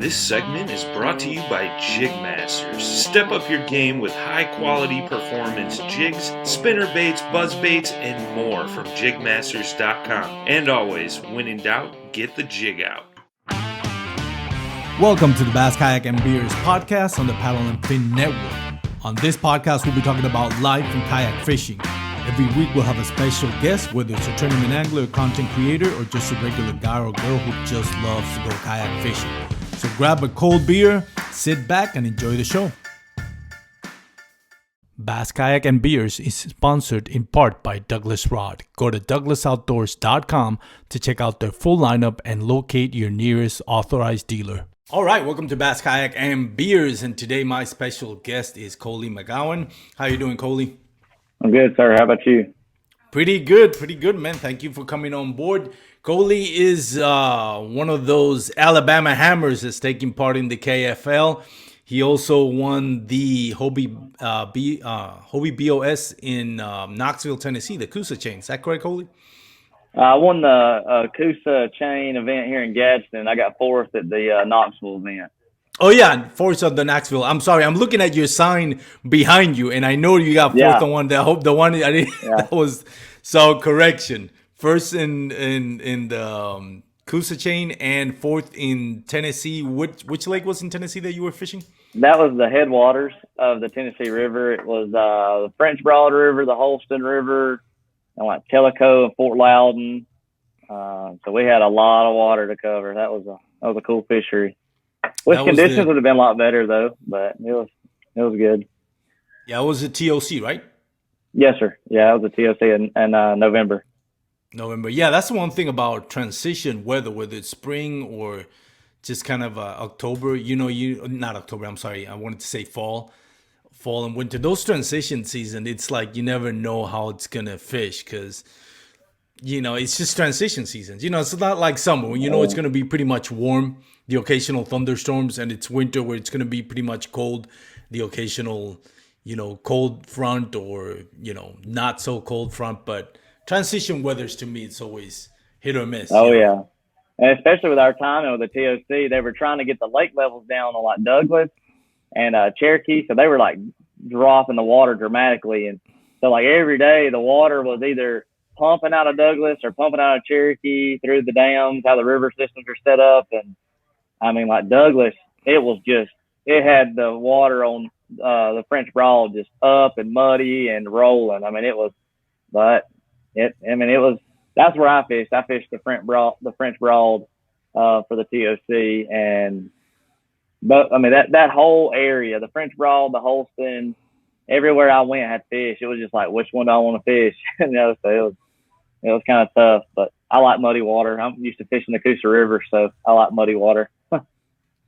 This segment is brought to you by Jig Masters. Step up your game with high quality performance jigs, spinner baits, buzz baits, and more from jigmasters.com. And always, when in doubt, get the jig out. Welcome to the Bass Kayak and Beers podcast on the Paddle and Fin Network. On this podcast, we'll be talking about life and kayak fishing. Every week, we'll have a special guest, whether it's a tournament angler, a content creator, or just a regular guy or girl who just loves to go kayak fishing. So grab a cold beer, sit back, and enjoy the show. Bass Kayak and Beers is sponsored in part by Douglas Rod. Go to douglasoutdoors.com to check out their full lineup and locate your nearest authorized dealer. All right, welcome to Bass Kayak and Beers, and today my special guest is Coley McGowan. How you doing, Coley? I'm good, sir. How about you? Pretty good, man. Thank you for coming on board. Coley is one of those Alabama hammers that's taking part in the KFL. He also won the Hobie B.O.S. in Knoxville, Tennessee, the Coosa Chain. Is that correct, Coley? I won the Coosa Chain event here in Gadsden. I got fourth at the Knoxville event. Oh, yeah, fourth of the Knoxville. I'm sorry. I'm looking at your sign behind you, and I know you got fourth on one. I hope the one I didn't. Yeah. That was so correction. First in the Coosa Chain and fourth in Tennessee. Which lake was in Tennessee that you were fishing? That was the headwaters of the Tennessee River. It was the French Broad River, the Holston River, and like Tellico and Fort Loudon. So we had a lot of water to cover. That was a cool fishery. Which conditions would have been a lot better though, but it was good. Yeah, it was a T.O.C, right? Yes, sir. Yeah, it was a T.O.C. in November. Yeah, that's the one thing about transition weather, whether it's spring or just kind of October. Not October. I'm sorry. I wanted to say fall and winter. Those transition season, it's like you never know how it's gonna fish because it's just transition seasons. It's not like summer when it's gonna be pretty much warm, the occasional thunderstorms, and it's winter where it's gonna be pretty much cold, the occasional cold front or not so cold front, but transition weathers to me, it's always hit or miss. Oh, yeah. And especially with our timing with the T.O.C., they were trying to get the lake levels down on like Douglas and Cherokee. So they were like dropping the water dramatically. And so like every day the water was either pumping out of Douglas or pumping out of Cherokee through the dams, how the river systems are set up. And I mean, like Douglas, it had the water on the French Broad just up and muddy and rolling. I mean, that's where I fished. I fished the French Broad for the T.O.C. But I mean that whole area, the French Broad, the Holston, everywhere I went had fish. It was just like, which one do I want to fish? So it was kind of tough. But I like muddy water. I'm used to fishing the Coosa River, so I like muddy water.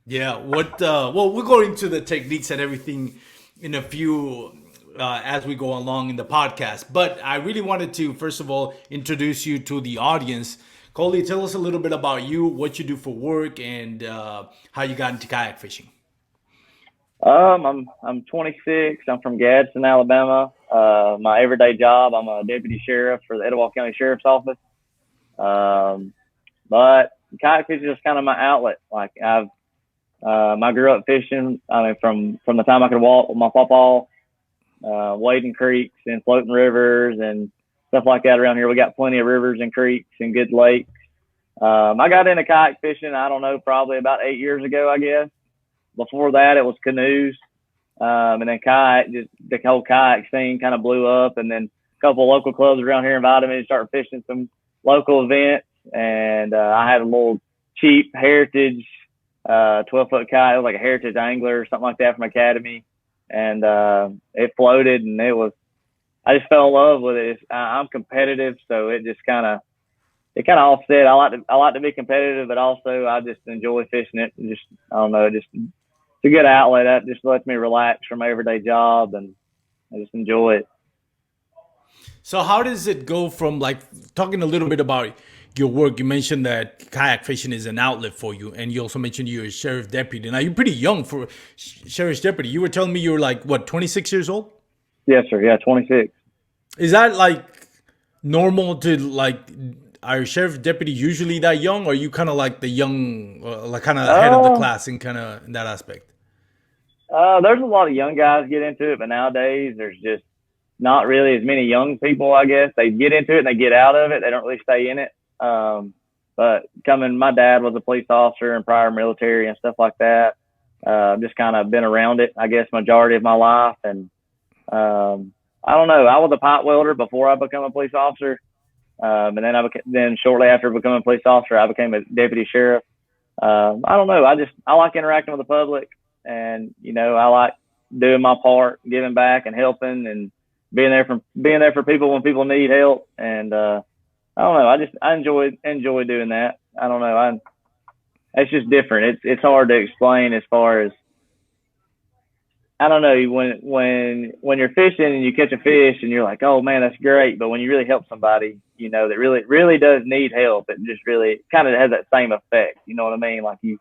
Yeah. Well, we'll go into the techniques and everything in a few. As we go along in the podcast. But I really wanted to, first of all, introduce you to the audience. Coley, tell us a little bit about you, what you do for work, and how you got into kayak fishing. I'm 26. I'm from Gadsden, Alabama. My everyday job, I'm a deputy sheriff for the Etowah County Sheriff's Office. But kayak fishing is kind of my outlet. Like I grew up fishing. I mean, from the time I could walk with my pawpaw, wading creeks and floating rivers and stuff like that around here. We got plenty of rivers and creeks and good lakes. I got into kayak fishing, I don't know, probably about 8 years ago, I guess. Before that, it was canoes. And then kayak, just the whole kayak scene kind of blew up. And then a couple of local clubs around here invited me to start fishing some local events. And I had a little cheap heritage 12-foot kayak. It was like a heritage angler or something like that from Academy. And it floated, and I just fell in love with it. I'm competitive, so it kind of offset. I like to be competitive, but also I just enjoy fishing it. I don't know, it's a good outlet. That just lets me relax from my everyday job, and I just enjoy it. So how does it go from, like, talking a little bit about your work? You mentioned that kayak fishing is an outlet for you, and you also mentioned you're a sheriff deputy. Now, you're pretty young for sheriff's deputy. You were telling me you were like, what, 26 years old? Yes, sir. Yeah, 26. Is that like normal to, like, are sheriff deputy usually that young, or are you kind of like the young, like kind of head of the Uh, class in kind of in that aspect? there's a lot of young guys get into it, but nowadays there's just not really as many young people, I guess. They get into it and they get out of it. They don't really stay in it. But my dad was a police officer and prior military and stuff like that. Just kind of been around it, I guess, majority of my life. And I don't know. I was a pipe welder before I became a police officer. And then shortly after becoming a police officer, I became a deputy sheriff. I don't know. I like interacting with the public, and I like doing my part, giving back and helping, and being there for people when people need help. And I don't know. I enjoy doing that. I don't know. It's just different. It's hard to explain as far as, I don't know, when you're fishing and you catch a fish and you're like, oh man, that's great. But when you really help somebody, that really does need help, it just really kind of has that same effect. You know what I mean? Like you've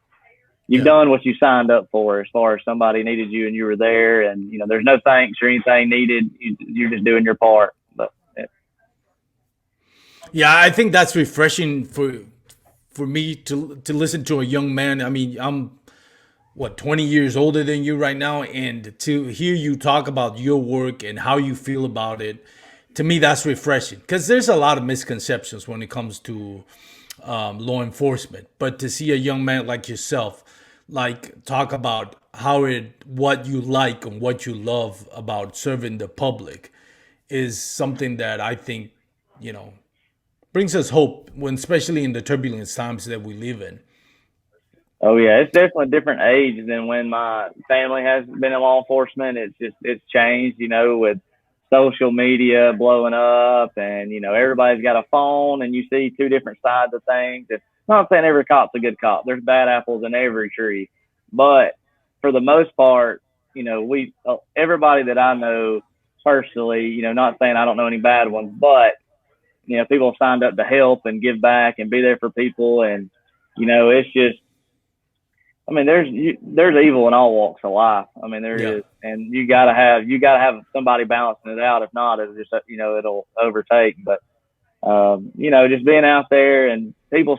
done what you signed up for, as far as somebody needed you and you were there, and there's no thanks or anything needed. You're just doing your part. But Yeah, I think that's refreshing for me to listen to a young man. I mean, I'm 20 years older than you right now, and to hear you talk about your work and how you feel about it, to me that's refreshing, because there's a lot of misconceptions when it comes to law enforcement. But to see a young man like yourself like talk about what you like and what you love about serving the public is something that I think brings us hope, when especially in the turbulent times that we live in. oh yeah, it's definitely a different age than when my family has been in law enforcement. It's changed, with social media blowing up, and everybody's got a phone, and you see two different sides of things. It's not saying every cop's a good cop. There's bad apples in every tree, but for the most part, everybody that I know personally, not saying I don't know any bad ones, but people signed up to help and give back and be there for people, and it's just, I mean, there's evil in all walks of life. I mean, there is, and you gotta have somebody balancing it out. If not, it'll just it'll overtake. But just being out there and people,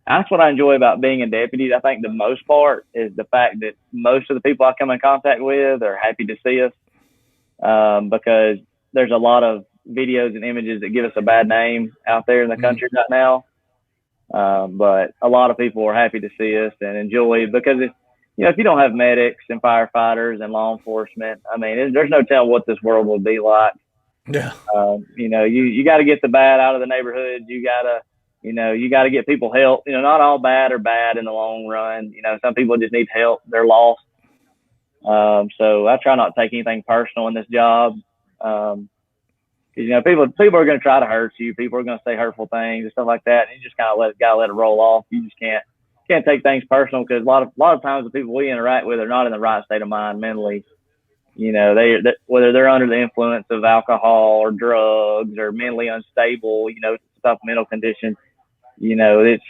that's what I enjoy about being a deputy. I think the most part is the fact that most of the people I come in contact with are happy to see us, because there's a lot of videos and images that give us a bad name out there in the country right now. But a lot of people are happy to see us and enjoy, because if you don't have medics and firefighters and law enforcement, I mean, there's no telling what this world will be like. Yeah. You got to get the bad out of the neighborhood. You got to get people help. Not all bad are bad in the long run. Some people just need help. They're lost. So I try not to take anything personal in this job. Because people are going to try to hurt you. People are going to say hurtful things and stuff like that. And you just kind of gotta let it roll off. You just can't take things personal, because a lot of times the people we interact with are not in the right state of mind mentally. Whether they're under the influence of alcohol or drugs or mentally unstable, type of mental condition. You interact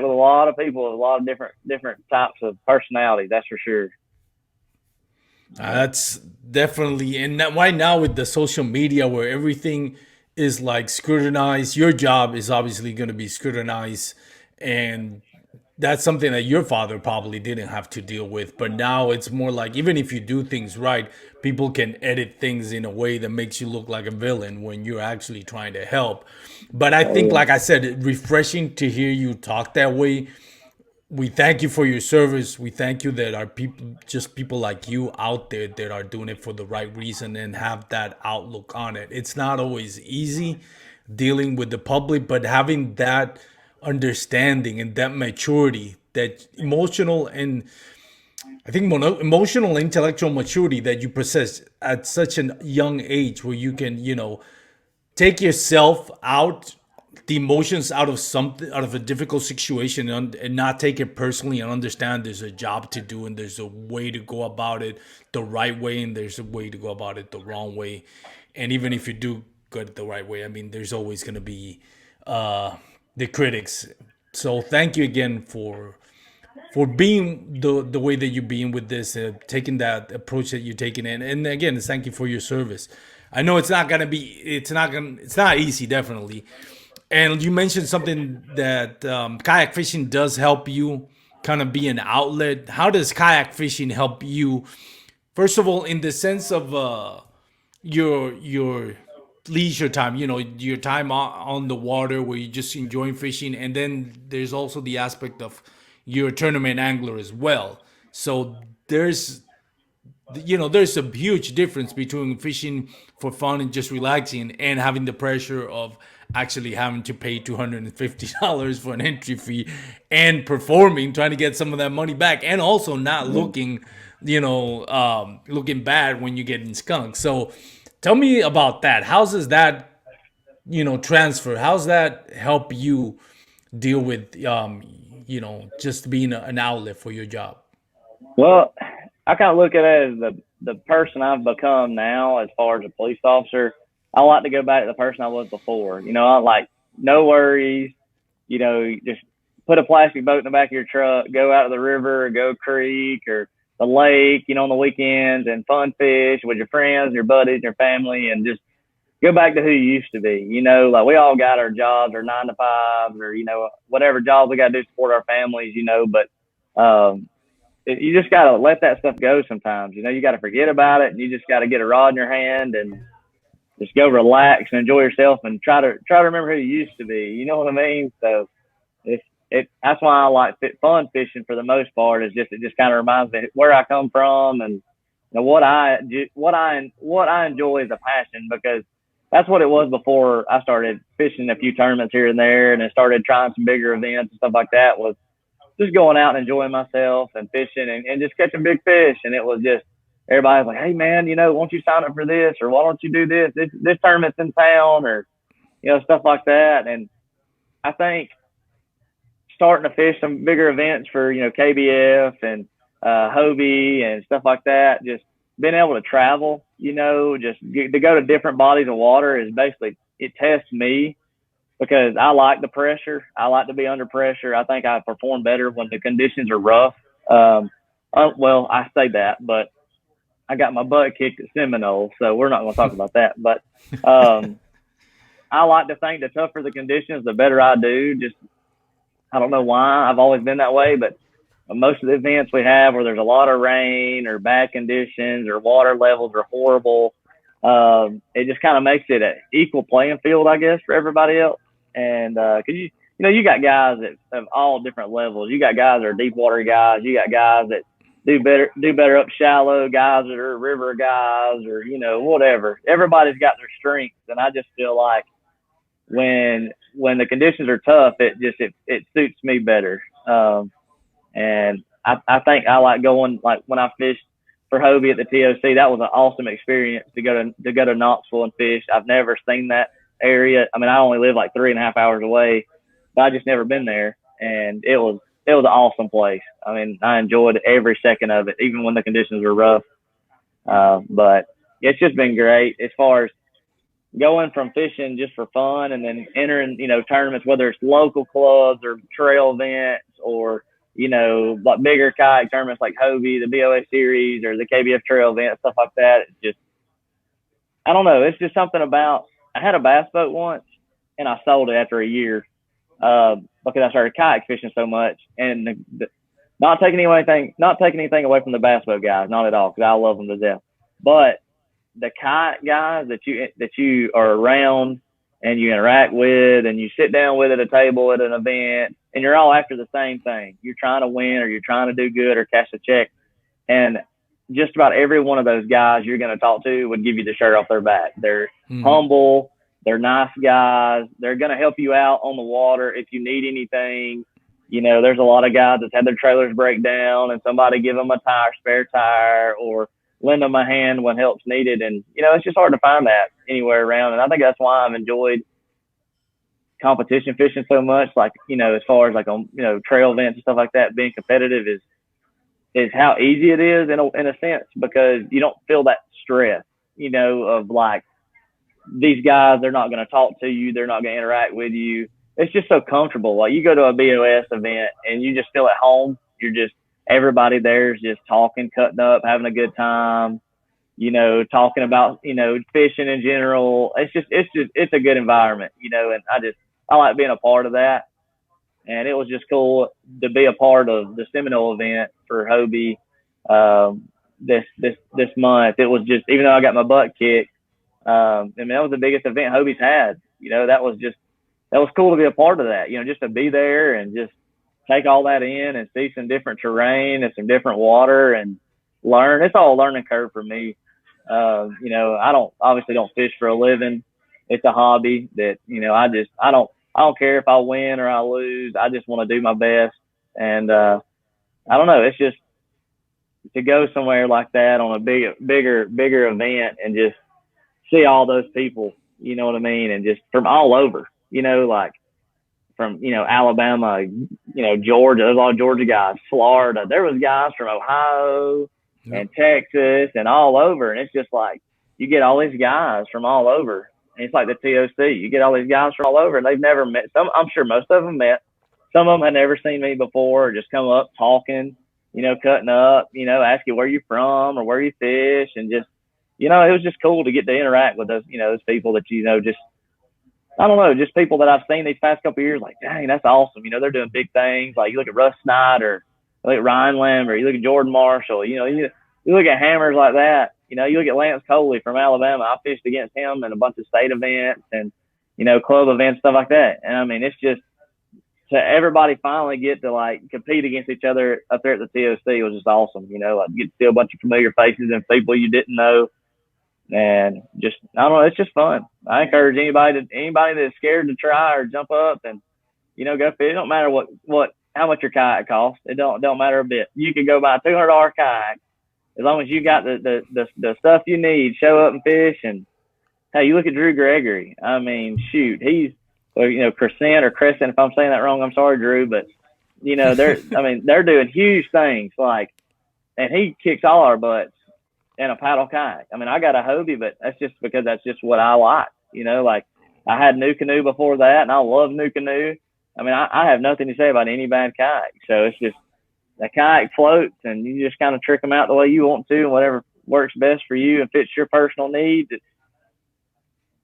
with a lot of people with a lot of different types of personalities. That's for sure. That's definitely, and right now with the social media where everything is like scrutinized, your job is obviously going to be scrutinized, and that's something that your father probably didn't have to deal with. But now it's more like, even if you do things right, people can edit things in a way that makes you look like a villain when you're actually trying to help. But I think, like I said, refreshing to hear you talk that way. We thank you for your service. We thank you that our people like you out there that are doing it for the right reason and have that outlook on it. It's not always easy dealing with the public, but having that understanding and that maturity, that emotional and intellectual maturity that you possess at such a young age, where you can, take yourself out, the emotions out of a difficult situation, and not take it personally, and understand there's a job to do and there's a way to go about it the right way, and there's a way to go about it the wrong way. And even if you do go it the right way, I mean, there's always going to be the critics. So thank you again for being the way that you're being with this, taking that approach that you're taking in. And again, thank you for your service. I know it's not easy, definitely. And you mentioned something that kayak fishing does help you kind of be an outlet. How does kayak fishing help you? First of all, in the sense of your leisure time, you know, your time on the water where you're just enjoying fishing, and then there's also the aspect of you're a tournament angler as well. So there's there's a huge difference between fishing for fun and just relaxing and having the pressure of actually having to pay $250 for an entry fee and performing, trying to get some of that money back, and also not looking, looking bad when you're getting skunked. So tell me about that. How does that, transfer? How's that help you deal with, just being an outlet for your job? Well, I kind of look at it as the person I've become now as far as a police officer. I like to go back to the person I was before. I like no worries. Just put a plastic boat in the back of your truck, go out to the river, or go creek or the lake, on the weekends, and fun fish with your friends, your buddies, your family, and just go back to who you used to be. Like we all got our jobs, our 9 to 5s, or whatever jobs we got to do to support our families. But you just got to let that stuff go sometimes. You got to forget about it, and you just got to get a rod in your hand and just go relax and enjoy yourself and try to remember who you used to be. You know what I mean? So that's why I like fun fishing for the most part. It just kind of reminds me where I come from, and what I enjoy is a passion, because that's what it was before I started fishing a few tournaments here and there, and then started trying some bigger events and stuff like that. Was just going out and enjoying myself and fishing and just catching big fish. And it was just, everybody's like, hey man, won't you sign up for this? Or why don't you do this? This tournament's in town, or, stuff like that. And I think starting to fish some bigger events for, KBF and Hobie and stuff like that, just being able to travel, to go to different bodies of water is basically, it tests me, because I like the pressure. I like to be under pressure. I think I perform better when the conditions are rough. Well, I say that, but I got my butt kicked at Seminole, so we're not going to talk about that. But I like to think the tougher the conditions, the better I do. Just, I don't know why. I've always been that way, but most of the events we have where there's a lot of rain or bad conditions or water levels are horrible, it just kind of makes it an equal playing field, I guess, for everybody else. And cause you got guys that of all different levels. You got guys that are deep water guys. You got guys that do better up shallow, guys that are river guys, or whatever. Everybody's got their strengths, and I just feel like when the conditions are tough, it suits me better. And I think I like going, like when I fished for Hobie at the T.O.C. That was an awesome experience to go to Knoxville and fish. I've never seen that area. I mean, I only live like 3.5 hours away, but I just never been there, and it was an awesome place. I mean, I enjoyed every second of it, even when the conditions were rough. But it's just been great as far as going from fishing just for fun and then entering, tournaments, whether it's local clubs or trail events or, like bigger kayak tournaments like Hobie, the B.O.S series, or the KBF trail event, stuff like that. It's just, I don't know. It's just something about, I had a bass boat once and I sold it after a year, because I started kayak fishing so much, and not taking anything away from the bass boat guys, not at all, because I love them to death. But the kayak guys that you are around and you interact with and you sit down with at a table at an event, and you're all after the same thing. You're trying to win, or you're trying to do good, or cash a check. And just about every one of those guys you're going to talk to would give you the shirt off their back. They're humble. They're nice guys. They're going to help you out on the water if you need anything. There's a lot of guys that's had their trailers break down and somebody give them a spare tire, or lend them a hand when help's needed. And, it's just hard to find that anywhere around. And I think that's why I've enjoyed competition fishing so much. Like, as far as like on, trail events and stuff like that, being competitive is how easy it is in a sense, because you don't feel that stress, of like, these guys, they're not going to talk to you. They're not going to interact with you. It's just so comfortable. Like, you go to a B.O.S event and you just feel at home. Everybody there's just talking, cutting up, having a good time, talking about, fishing in general. It's a good environment, and I like being a part of that. And it was just cool to be a part of the Seminole event for Hobie this month. It was just, even though I got my butt kicked, I mean, that was the biggest event Hobie's had. That was cool to be a part of that. Just to be there and just take all that in and see some different terrain and some different water and learn. It's all a learning curve for me. I obviously don't fish for a living. It's a hobby that, I don't care if I win or I lose. I just want to do my best. And, I don't know. It's just to go somewhere like that on a bigger event and just see all those people, you know what I mean? And just from all over, like from, Alabama, Georgia, there's a lot of Georgia guys, Florida. There was guys from Ohio and Texas and all over. And it's just like, you get all these guys from all over. And it's like the T.O.C. You get all these guys from all over and they've never met some. I'm sure most of them met. Some of them had never seen me before, or just come up talking, cutting up, asking where you from or where you fish. And just, it was just cool to get to interact with those, those people that, just, I don't know, just people that I've seen these past couple of years, like, dang, that's awesome. They're doing big things. Like you look at Russ Snyder, you look at Ryan Lambert, you look at Jordan Marshall, you look at hammers like that. You look at Lance Coley from Alabama. I fished against him in a bunch of state events and, club events, stuff like that. And I mean, it's just to everybody finally get to like compete against each other up there at the T.O.C. was just awesome. Like you get to see a bunch of familiar faces and people you didn't know. And just, I don't know, it's just fun. I encourage anybody that's scared to try or jump up and, go fish. It don't matter how much your kayak costs. It don't matter a bit. You could go buy a $200 kayak as long as you got the stuff you need. Show up and fish. And hey, you look at Drew Gregory. I mean, shoot, he's Crescent or Crescent. If I'm saying that wrong, I'm sorry, Drew. But they're doing huge things. Like, and he kicks all our butts in a paddle kayak. I mean, I got a Hobie, but that's just because that's just what I like. Like I had New Canoe before that, and I love New Canoe. I mean, I have nothing to say about any bad kayak. So it's just the kayak floats, and you just kind of trick them out the way you want to, and whatever works best for you and fits your personal needs.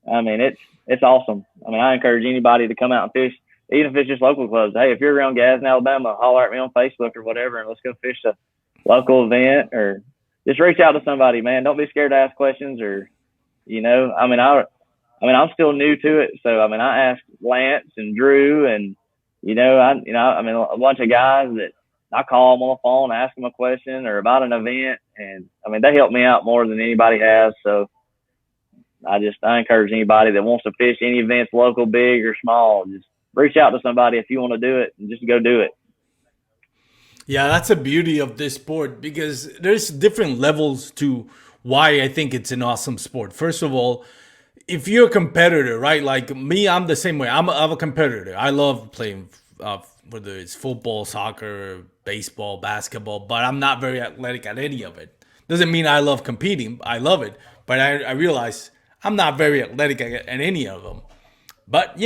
I mean, it's awesome. I mean, I encourage anybody to come out and fish, even if it's just local clubs. Hey, if you're around Gadsden, Alabama, holler at me on Facebook or whatever, and let's go fish a local event, or just reach out to somebody, man. Don't be scared to ask questions, or, I'm still new to it. So, I asked Lance and Drew and, a bunch of guys that I call them on the phone, ask them a question or about an event. And they help me out more than anybody has. So I encourage anybody that wants to fish any events, local, big or small, just reach out to somebody if you want to do it, and just go do it. Yeah, that's the beauty of this sport, because there's different levels to why I think it's an awesome sport. First of all, if you're a competitor, right? Like me, I'm the same way. I'm a competitor. I love playing, whether it's football, soccer, baseball, basketball, but I'm not very athletic at any of it. Doesn't mean I love competing. I love it, but I realize I'm not very athletic at any of them. But,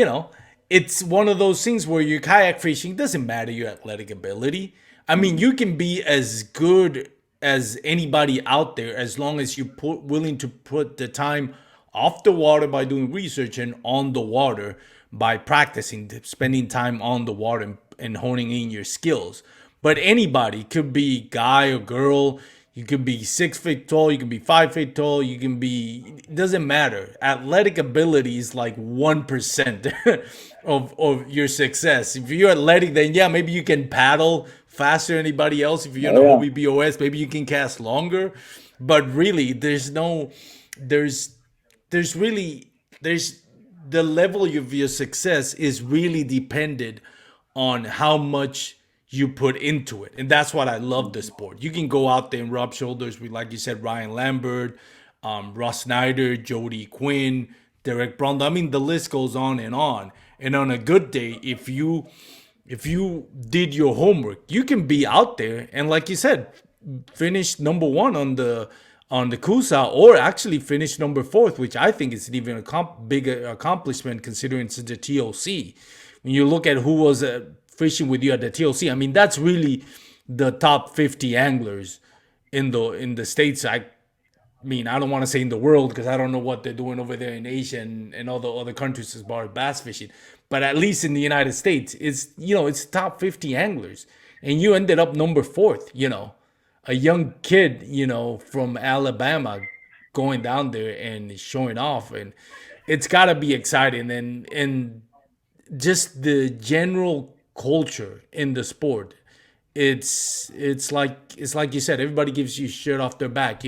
it's one of those things where your kayak fishing doesn't matter your athletic ability. I mean, you can be as good as anybody out there as long as you're willing to put the time off the water by doing research and on the water by practicing, spending time on the water and honing in your skills. But anybody, could be guy or girl, you could be 6 feet tall, you can be 5 feet tall, you can be, it doesn't matter. Athletic ability is like 1% of your success. If you're athletic, then yeah, maybe you can paddle faster than anybody else. If you're in a Hobie B.O.S, maybe you can cast longer. But really, there's the level of your success is really dependent on how much you put into it. And that's what I love the sport. You can go out there and rub shoulders with, like you said, Ryan Lambert, Russ Snyder, Jody Quinn, Derek Brundle. I mean, the list goes on. And on a good day, if you did your homework, you can be out there and, like you said, finish number one on the Coosa, or actually finish number 4th, which I think is even a big accomplishment considering it's the T.O.C. When you look at who was fishing with you at the T.O.C, I mean, that's really the top 50 anglers in the States. mean, I don't want to say in the world because I don't know what they're doing over there in Asia and all the other countries as far as bass fishing. But at least in the United States, it's top 50 anglers, and you ended up number fourth. A young kid, from Alabama, going down there and showing off, and it's got to be exciting, and just the general culture in the sport. It's like you said, everybody gives you shit off their back.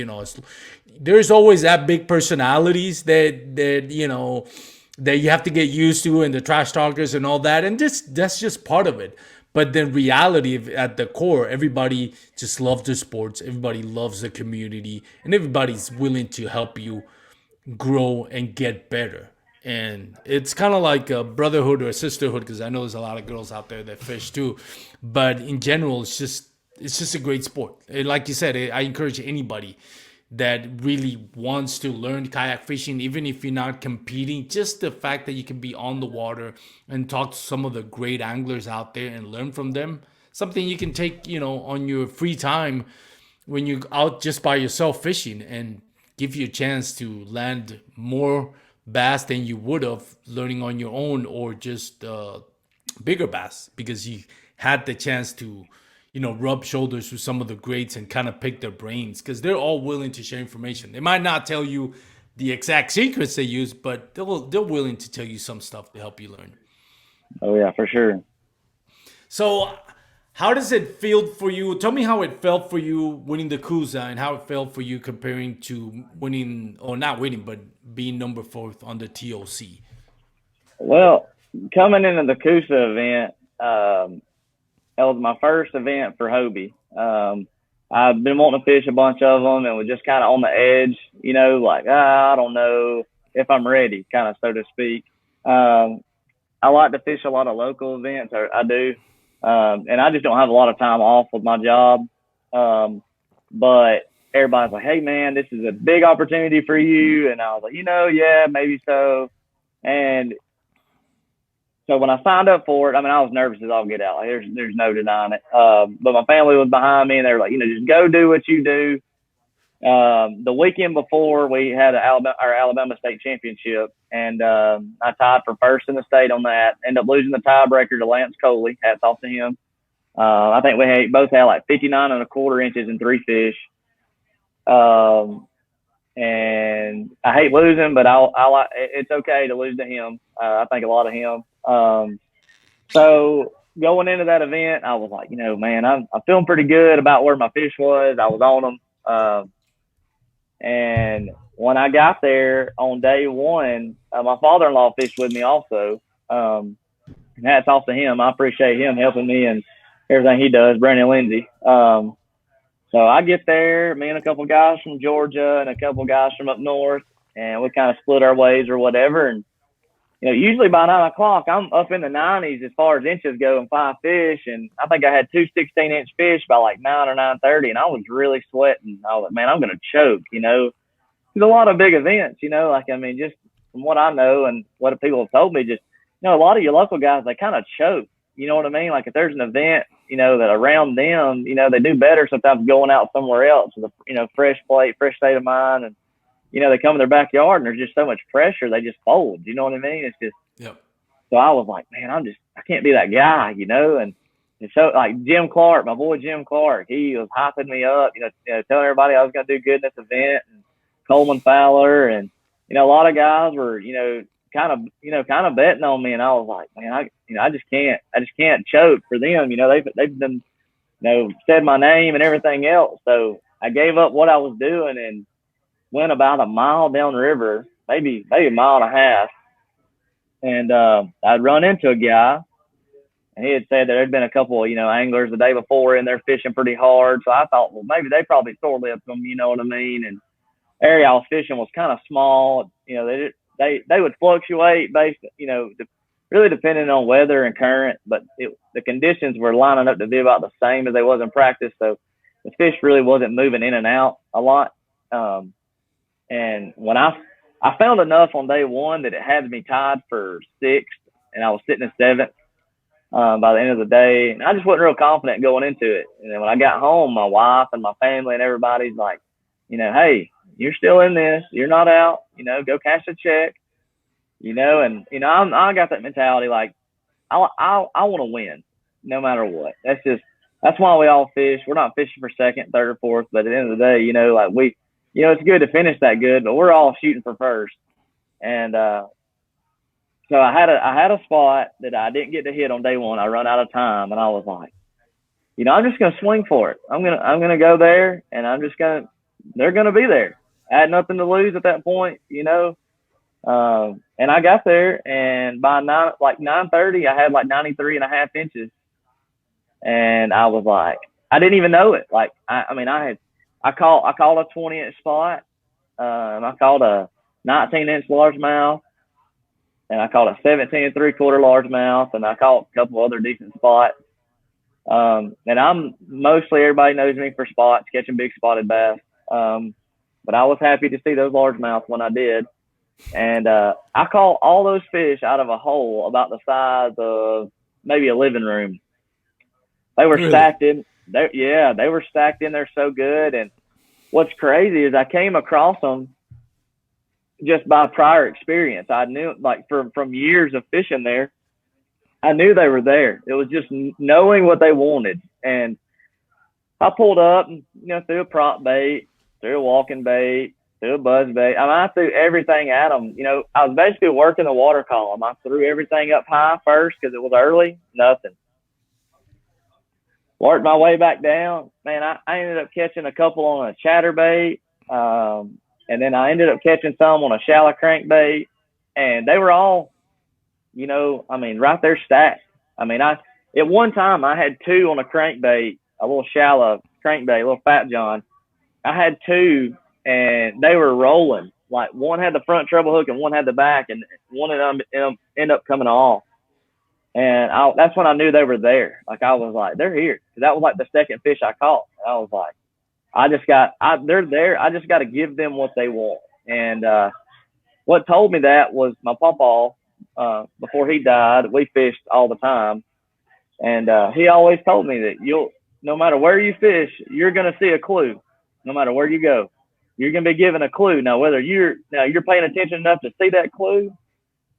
There's always that big personalities that you have to get used to, and the trash talkers and all that, and that's just part of it. But the reality at the core, everybody just loves the sports, everybody loves the community, and everybody's willing to help you grow and get better. And it's kind of like a brotherhood or a sisterhood, because I know there's a lot of girls out there that fish too. But in general, it's just a great sport. And like you said, I encourage anybody that really wants to learn kayak fishing, even if you're not competing, just the fact that you can be on the water and talk to some of the great anglers out there and learn from them, something you can take, on your free time when you're out just by yourself fishing, and give you a chance to land more bass than you would have learning on your own, or just bigger bass, because you had the chance to rub shoulders with some of the greats and kind of pick their brains, because they're all willing to share information. They might not tell you the exact secrets they use, but they're willing to tell you some stuff to help you learn. Oh yeah, for sure. So how does it feel for you? Tell me how it felt for you winning the Coosa, and how it felt for you comparing to winning, or not winning, but being number fourth on the T.O.C. Well, coming into the Coosa event, that was my first event for Hobie. I've been wanting to fish a bunch of them, and was just kind of on the edge, like, I don't know if I'm ready, kind of, so to speak. I like to fish a lot of local events. I do. And I just don't have a lot of time off with my job. But everybody's like, hey, man, this is a big opportunity for you. And I was like, yeah, maybe so. And so when I signed up for it, I mean, I was nervous as all get out. Like, there's no denying it. But my family was behind me, and they were like, just go do what you do. The weekend before, we had our Alabama State Championship, and I tied for first in the state on that. Ended up losing the tiebreaker to Lance Coley. Hats off to him. I think we both had like 59 1/4 inches and 3 fish. And I hate losing, but I like, it's okay to lose to him. I think a lot of him. So going into that event, I was like, man, I'm feeling pretty good about where my fish was. I was on them. And when I got there on day one, my father-in-law fished with me also. And hats off to him. I appreciate him helping me and everything he does, Brandon Lindsay. So I get there, me and a couple guys from Georgia and a couple guys from up north, and we kind of split our ways or whatever. And, usually by 9 o'clock, I'm up in the 90s as far as inches go and 5 fish. And I think I had 2 16-inch fish by like 9 or 9:30, and I was really sweating. I was like, man, I'm going to choke, There's a lot of big events, just from what I know and what people have told me, just, a lot of your local guys, they kind of choke. You know what I mean? Like if there's an event, that around them, they do better sometimes going out somewhere else with a, fresh plate, fresh state of mind. And, they come in their backyard and there's just so much pressure, they just fold. You know what I mean? It's just, Yep. So I was like, man, I can't be that guy, and so like Jim Clark, my boy Jim Clark, he was hyping me up, telling everybody I was going to do good in this event, and Coleman Fowler, and, a lot of guys were, kind of betting on me. And I was like, man, I just can't choke for them. They've been, said my name and everything else. So I gave up what I was doing and went about a mile downriver, maybe a mile and a half. And I'd run into a guy, and he had said that there'd been a couple, anglers the day before in there fishing pretty hard. So I thought, well, maybe they probably sore lipped them, you know what I mean? And the area I was fishing was kind of small. They would fluctuate based, really depending on weather and current, but the conditions were lining up to be about the same as they was in practice. So the fish really wasn't moving in and out a lot. And when I found enough on day one that it had me tied for 6th, and I was sitting in 7th by the end of the day. And I just wasn't real confident going into it. And then when I got home, my wife and my family and everybody's like, hey, you're still in this. You're not out. Go cash a check. And I got that mentality. Like I want to win, no matter what. That's why we all fish. We're not fishing for second, third, or fourth. But at the end of the day, like it's good to finish that good, but we're all shooting for first. And so I had a spot that I didn't get to hit on day one. I run out of time, and I was like, I'm just gonna swing for it. I'm gonna go there, and they're gonna be there. I had nothing to lose at that point, and I got there, and by 9:30, I had like 93.5 inches, and I was like, I didn't even know it. Like I called a 20-inch spot. I called a 19-inch largemouth, and I called a 17 3/4 largemouth, and I caught a couple other decent spots. And everybody knows me for spots, catching big spotted bass. But I was happy to see those largemouths when I did. And I caught all those fish out of a hole about the size of maybe a living room. They were stacked in. They were stacked in there so good. And what's crazy is I came across them just by prior experience. I knew, like, from years of fishing there, I knew they were there. It was just knowing what they wanted. And I pulled up and, threw a prop bait, threw a walking bait, threw a buzz bait. I threw everything at them. I was basically working the water column. I threw everything up high first because it was early. Nothing. Worked my way back down. Man, I ended up catching a couple on a chatterbait. And then I ended up catching some on a shallow crankbait. And they were all, right there stacked. At one time I had two on a crankbait, a little shallow crankbait, a little Fat John. I had two, and they were rolling. Like, one had the front treble hook and one had the back, and one of them ended up coming off. And that's when I knew they were there. Like, I was like, they're here. That was like the second fish I caught. And I was like, they're there. I just got to give them what they want. And what told me that was my pawpaw. Before he died, we fished all the time. And he always told me that no matter where you fish, you're going to see a clue. No matter where you go, you're going to be given a clue. Now, whether you're paying attention enough to see that clue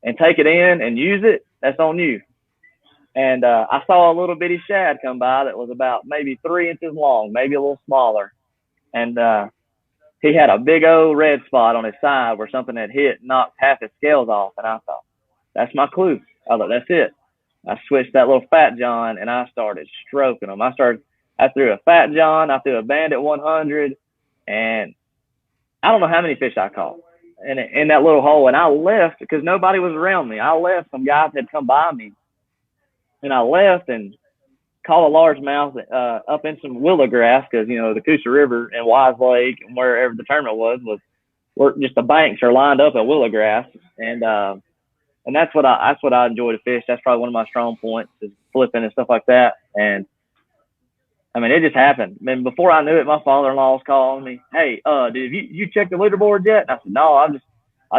and take it in and use it, that's on you. And I saw a little bitty shad come by that was about maybe 3 inches long, maybe a little smaller. And he had a big old red spot on his side where something had hit and knocked half his scales off. And I thought, that's my clue. I thought, that's it. I switched that little Fat John, and I started stroking them. I threw a Fat John, I threw a Bandit 100, and I don't know how many fish I caught in that little hole. And I left because nobody was around me. I left. Some guys had come by me, and I left and caught a largemouth up in some willow grass because, the Coosa River and Wise Lake and wherever the tournament was just the banks are lined up in willow grass. And that's what I enjoy to fish. That's probably one of my strong points is flipping and stuff like that. And it just happened. Before I knew it, my father-in-law was calling me. Hey, did you check the leaderboard yet? And I said, no, I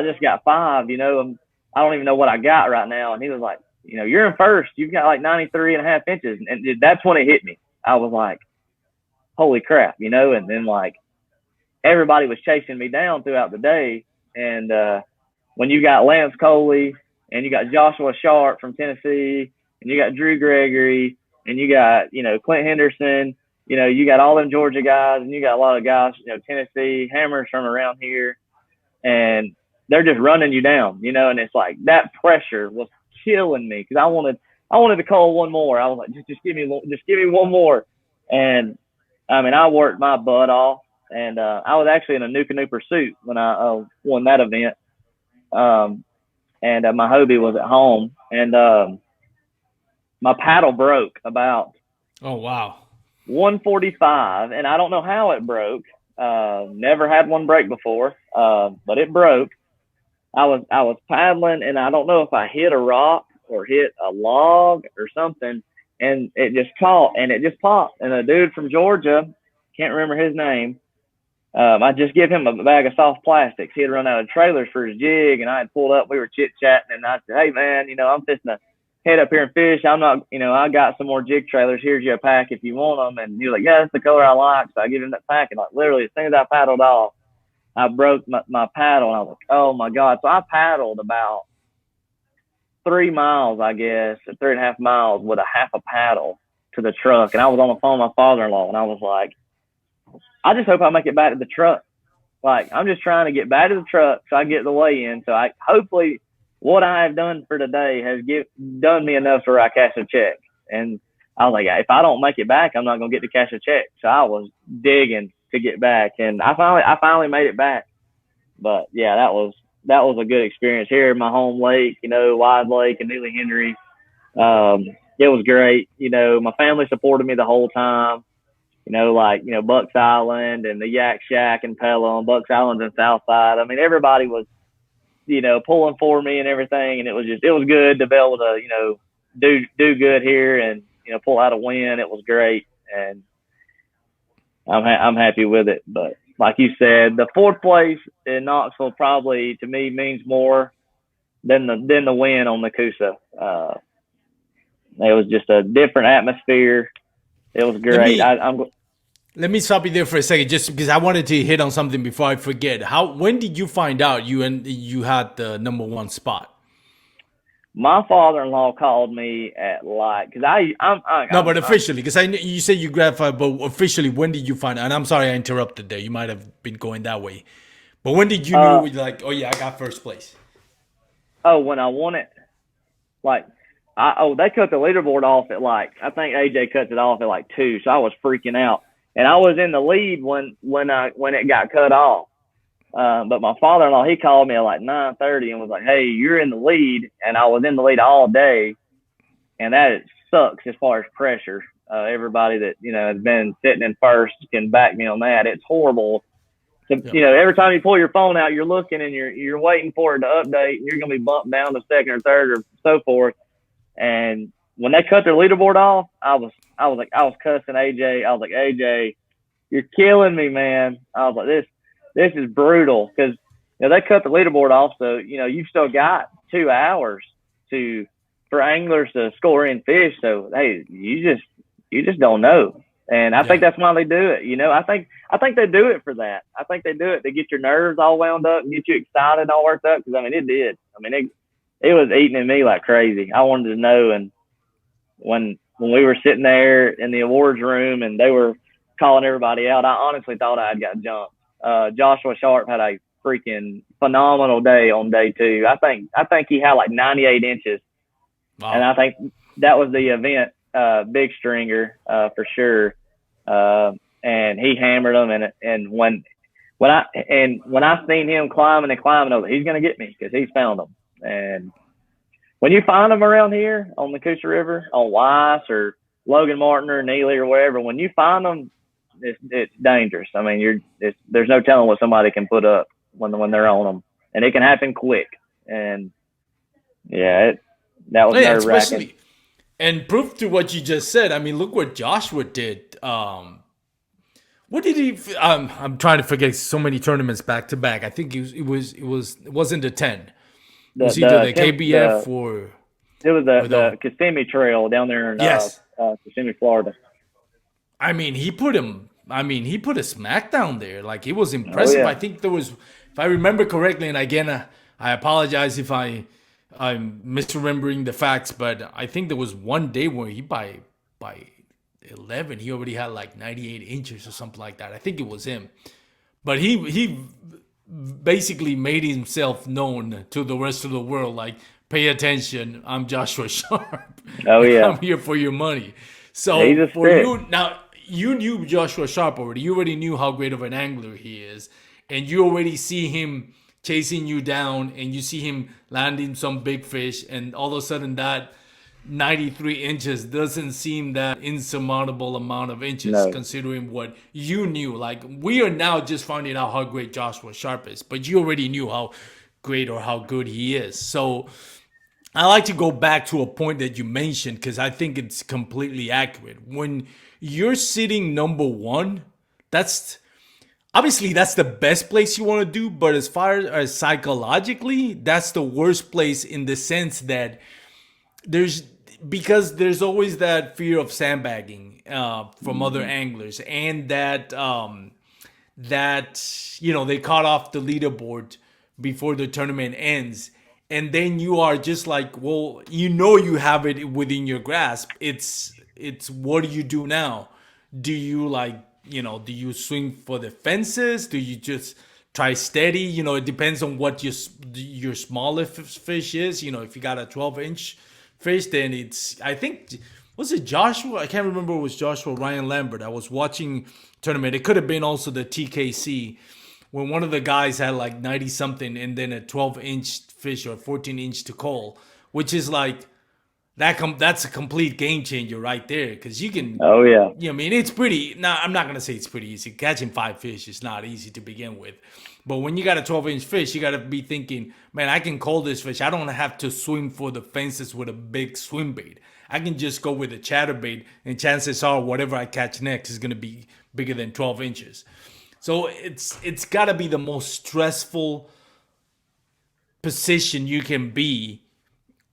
just got 5. I don't even know what I got right now. And he was like, you're in first. You've got like 93.5 inches. And that's when it hit me. I was like, holy crap, and then like everybody was chasing me down throughout the day. And when you got Lance Coley and you got Joshua Sharp from Tennessee and you got Drew Gregory and you got, Clint Henderson, you got all them Georgia guys and you got a lot of guys, Tennessee, Hammers from around here, and they're just running you down, and it's like that pressure was killing me because I wanted to call one more. I was like, just give me one more. And I worked my butt off, and I was actually in a Nuka pursuit when I won that event. And my Hobie was at home, and my paddle broke about 145, and I don't know how it broke. Never had one break before, but it broke. I was paddling, and I don't know if I hit a rock or hit a log or something, and it just caught, and it just popped. And a dude from Georgia, can't remember his name, I just give him a bag of soft plastics. He had run out of trailers for his jig, and I had pulled up. We were chit-chatting, and I said, hey, man, I'm fixing to head up here and fish. I'm not, I got some more jig trailers. Here's your pack if you want them. And he was like, yeah, that's the color I like. So I give him that pack, and like literally as soon as I paddled off, I broke my paddle, and I was like, oh my God. So I paddled about 3 miles, I guess, or 3.5 miles with a half a paddle to the truck. And I was on the phone with my father-in-law, and I was like, I just hope I make it back to the truck. Like, I'm just trying to get back to the truck so I get the weigh in. So I hopefully what I have done for today has done me enough where I cash a check. And I was like, if I don't make it back, I'm not gonna get to cash a check. So I was digging to get back, and I finally made it back. But yeah, that was a good experience here in my home lake, Wide Lake and Neely Henry. It was great. My family supported me the whole time. Bucks Island and the Yak Shack and Pelham, Bucks Island and Southside. I mean, everybody was, pulling for me and everything. And it was good to be able to, do good here and, pull out a win. It was great. And I'm happy with it. But like you said, the fourth place in Knoxville probably to me means more than the win on the Coosa. It was just a different atmosphere. It was great. Let me stop you there for a second, just because I wanted to hit on something before I forget. When did you find out you had the number one spot? My father-in-law called me at but officially, because you said you gratified, but officially, when did you find out? And I'm sorry I interrupted there. You might have been going that way, but when did you know? Like, oh yeah, I got first place. Oh, when I won it, they cut the leaderboard off at I think AJ cut it off at 2, so I was freaking out, and I was in the lead when it got cut off. But my father-in-law, he called me at 9:30 and was like, hey, you're in the lead. And I was in the lead all day. And that sucks as far as pressure. Everybody that, has been sitting in first can back me on that. It's horrible. Every time you pull your phone out, you're looking and you're waiting for it to update. And you're going to be bumped down to second or third or so forth. And when they cut their leaderboard off, I was cussing AJ. I was like, AJ, you're killing me, man. I was like, this is brutal because they cut the leaderboard off, so you've still got 2 hours for anglers to score in fish. So hey, you just don't know, and I think that's why they do it. I think they do it for that. I think they do it to get your nerves all wound up and get you excited and all worked up. Because it did. It was eating at me like crazy. I wanted to know, and when we were sitting there in the awards room and they were calling everybody out, I honestly thought I had got jumped. Joshua Sharp had a freaking phenomenal day on day 2. I think he had 98 inches. Wow. And I think that was the event, big stringer, for sure. And he hammered them. And when I seen him climbing, I was like, he's going to get me because he's found them. And when you find them around here on the Coosa River, on Weiss or Logan Martin or Neely or wherever, when you find them, it's dangerous. There's no telling what somebody can put up when they're on them, and it can happen quick. And that was nerve-wracking. And proof to what you just said. Look what Joshua did. What did he? I'm trying to forget so many tournaments back to back. I think it wasn't the 10. It was either the KBF or it was the Kissimmee Trail down there in Kissimmee, Florida. He put a smack down there. It was impressive. Oh, yeah. I think there was, if I remember correctly, and again, I apologize if I'm misremembering the facts, but I think there was one day where he by 11, he already had 98 inches or something like that. I think it was him. But he basically made himself known to the rest of the world, pay attention, I'm Joshua Sharp. Oh, yeah. I'm here for your money. So for you, now, you knew Joshua Sharp already. You already knew how great of an angler he is. And you already see him chasing you down and you see him landing some big fish. And all of a sudden that 93 inches doesn't seem that insurmountable amount of inches, considering what you knew. We are now just finding out how great Joshua Sharp is. But you already knew how great or how good he is. So I like to go back to a point that you mentioned because I think it's completely accurate. When you're sitting number one, that's the best place you want to do. But as far as psychologically, that's the worst place in the sense that there's always that fear of sandbagging from other anglers, and that that, they cut off the leaderboard before the tournament ends. And then you are just like, well, you have it within your grasp. It's what do you do now? Do you do you swing for the fences? Do you just try steady? It depends on what your smaller fish is. If you got a 12-inch fish, then I think, was it Joshua? I can't remember. It was Joshua Ryan Lambert. I was watching tournament. It could have been also the TKC when one of the guys had like 90 something and then a 12-inch fish or 14-inch to call, which is like that's a complete game changer right there, because you can. Oh yeah. I mean, it's pretty. Now, I'm not gonna say it's pretty easy. Catching 5 fish is not easy to begin with, but when you got a 12-inch fish, you got to be thinking, man, I can call this fish. I don't have to swim for the fences with a big swim bait. I can just go with a chatterbait, and chances are whatever I catch next is gonna be bigger than 12 inches. So it's got to be the most stressful position you can be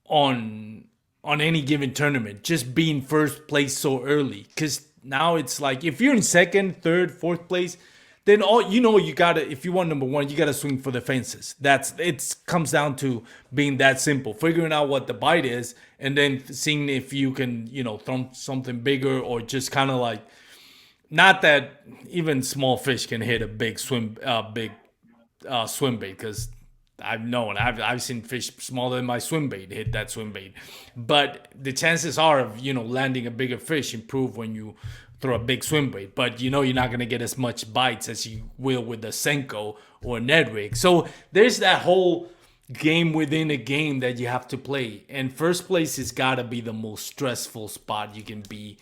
on any given tournament, just being first place so early. Because now it's like, if you're in second, third, fourth place, then you gotta, if you want number one, you gotta swing for the fences. It comes down to being that simple, figuring out what the bite is, and then seeing if you can throw something bigger, or just kind of like, not that even small fish can hit a big swim bait, because I've seen fish smaller than my swim bait hit that swim bait. But the chances are of landing a bigger fish improve when you throw a big swim bait. But you're not gonna get as much bites as you will with the Senko or Ned rig. So there's that whole game within a game that you have to play. And first place has gotta be the most stressful spot you can be.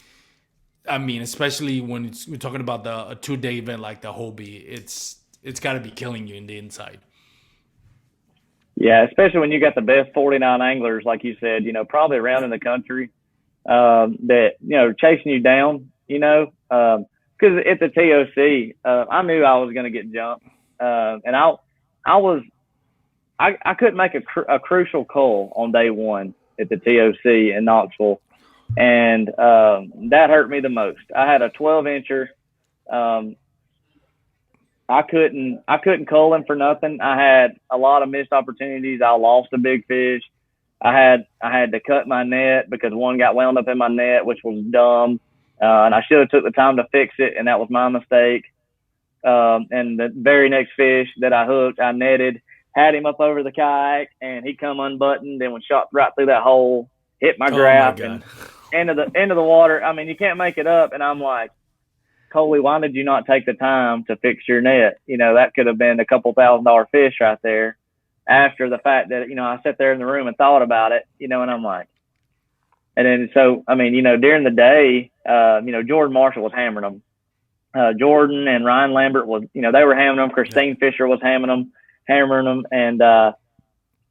I mean, especially when we're talking about a 2-day event like the Hobie, it's got to be killing you in the inside. Yeah, especially when you got the best 49 anglers, like you said, probably around in the country, that, chasing you down, because at the T.O.C, I knew I was going to get jumped. And I couldn't make a crucial call on day one at the T.O.C in Knoxville. And that hurt me the most. I had a 12-incher. I couldn't cull him for nothing. I had a lot of missed opportunities. I lost a big fish. I had to cut my net because one got wound up in my net, which was dumb. And I should have took the time to fix it, and that was my mistake. And the very next fish that I hooked, I netted, had him up over the kayak, and he come unbuttoned, then was shot right through that hole, hit my graph, and end of the water. I mean, you can't make it up. And I'm like, Coley, why did you not take the time to fix your net? That could have been a couple $1,000 fish right there. After the fact that, I sat there in the room and thought about it, and I'm like, and then, so, I mean, during the day, Jordan Marshall was hammering them. Jordan and Ryan Lambert was, they were hammering them. Christine Fisher was hammering them. And,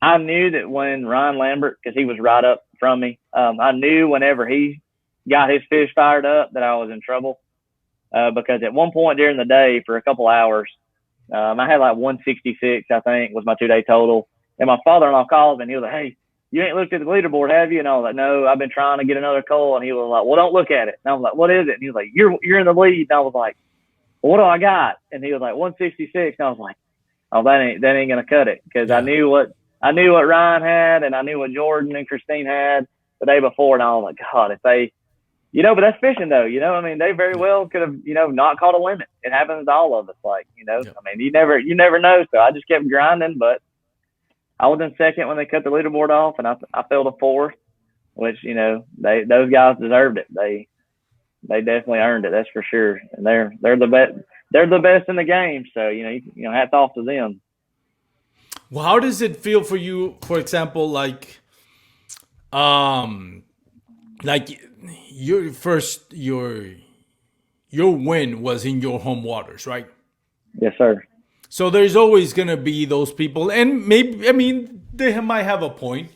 I knew that when Ryan Lambert, because he was right up from me, I knew whenever he got his fish fired up that I was in trouble. Because at one point during the day for a couple hours, I had like 166, I think, was my 2-day total. And my father-in-law called me and he was like, "Hey, you ain't looked at the leaderboard, have you?" And I was like, "No, I've been trying to get another call." And he was like, "Well, don't look at it." And I was like, "What is it?" And he was like, "You're in the lead." And I was like, "Well, what do I got?" And he was like, 166. And I was like, "Oh, that ain't gonna cut it." Because I knew what Ryan had, and I knew what Jordan and Christine had the day before. And I was like, God, if they, but that's fishing though, I mean, they very well could have, not caught a limit. It happens to all of us. Like, I mean, you never know. So I just kept grinding, but I was in second when they cut the leaderboard off, and I fell to fourth, which, those guys deserved it. They definitely earned it. That's for sure. And they're the best. They're the best in the game. So, hats off to them. Well, how does it feel for you, for example, like your win was in your home waters, right? Yes, sir. So there's always going to be those people, and maybe, I mean, they might have a point.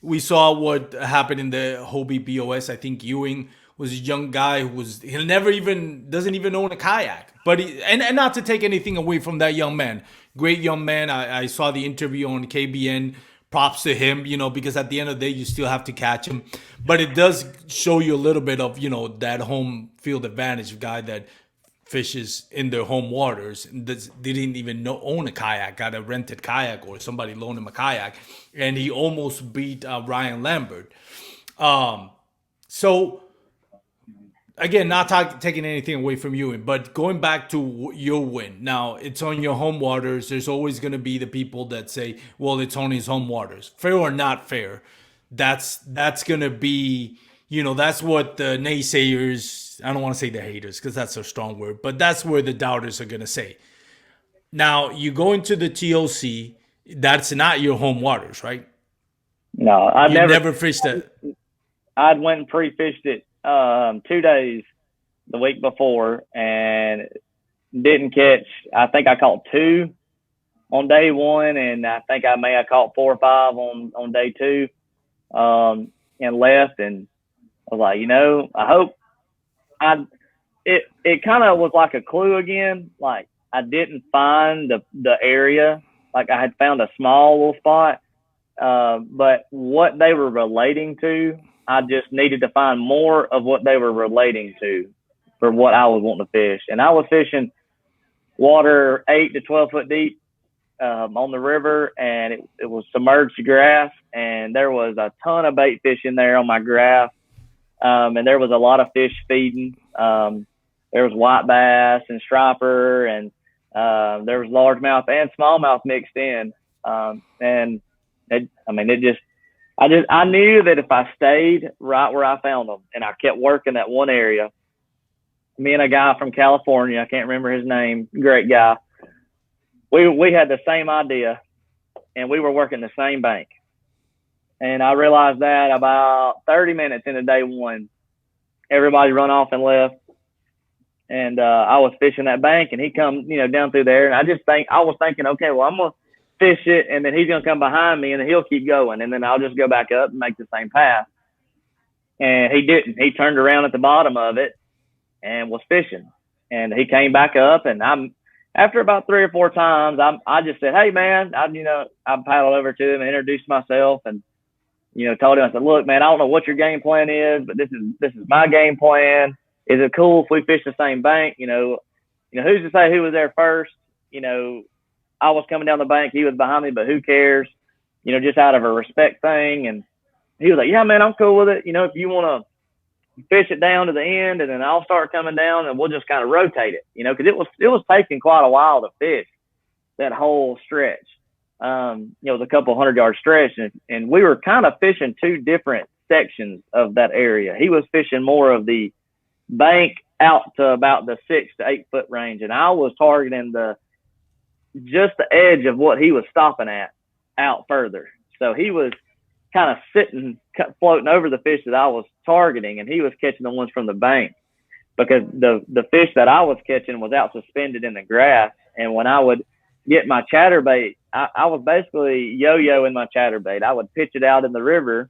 We saw what happened in the Hobie B.O.S. I think Ewing was a young guy who doesn't even own a kayak. But and not to take anything away from that young man. Great young man. I saw the interview on KBN. Props to him, because at the end of the day, you still have to catch him. But it does show you a little bit of, that home field advantage guy that fishes in their home waters. And they didn't even own a kayak, got a rented kayak or somebody loaned him a kayak, and he almost beat Ryan Lambert. So again, not taking anything away from you, but going back to your win. Now, it's on your home waters. There's always going to be the people that say, well, it's on his home waters. Fair or not fair, that's going to be, that's what the naysayers, I don't want to say the haters because that's a strong word, but that's where the doubters are going to say. Now, you go into the T.O.C., that's not your home waters, right? No, I never fished it. I'd went and pre-fished it 2 days the week before and didn't catch. I think I caught 2 on day 1, and I think I may have caught 4 or 5 on day 2, and left. And I was like, I hope it kind of was like a clue again. Like I didn't find the area. Like I had found a small little spot, but what they were relating to, I just needed to find more of what they were relating to for what I was wanting to fish. And I was fishing water 8 to 12 foot deep on the river, and it was submerged grass, and there was a ton of bait fish in there on my graph, and there was a lot of fish feeding. There was white bass and striper, and there was largemouth and smallmouth mixed in. And I knew that if I stayed right where I found them and I kept working that one area, me and a guy from California, I can't remember his name, great guy, we had the same idea, and we were working the same bank. And I realized that about 30 minutes into day 1, everybody run off and left. And I was fishing that bank, and he come, down through there. And I was thinking, okay, well, I'm going to fish it, and then he's going to come behind me, and then he'll keep going. And then I'll just go back up and make the same path. And he didn't. He turned around at the bottom of it and was fishing. And he came back up, and after about 3 or 4 times, I just said, hey, man, I paddled over to him and introduced myself and, told him, I said, look, man, I don't know what your game plan is, but this is my game plan. Is it cool if we fish the same bank? Who's to say who was there first? I was coming down the bank, he was behind me, but who cares? Just out of a respect thing. And he was like, yeah, man, I'm cool with it. If you want to fish it down to the end, and then I'll start coming down, and we'll just kind of rotate it, because it was taking quite a while to fish that whole stretch. It was a couple 100-yard stretch, and we were kind of fishing 2 different sections of that area. He was fishing more of the bank out to about the 6 to 8 foot range, and I was targeting just the edge of what he was stopping at out further. So he was kind of sitting, floating over the fish that I was targeting, and he was catching the ones from the bank, because the fish that I was catching was out suspended in the grass. And when I would get my chatterbait, I was basically yo-yoing my chatterbait. I would pitch it out in the river,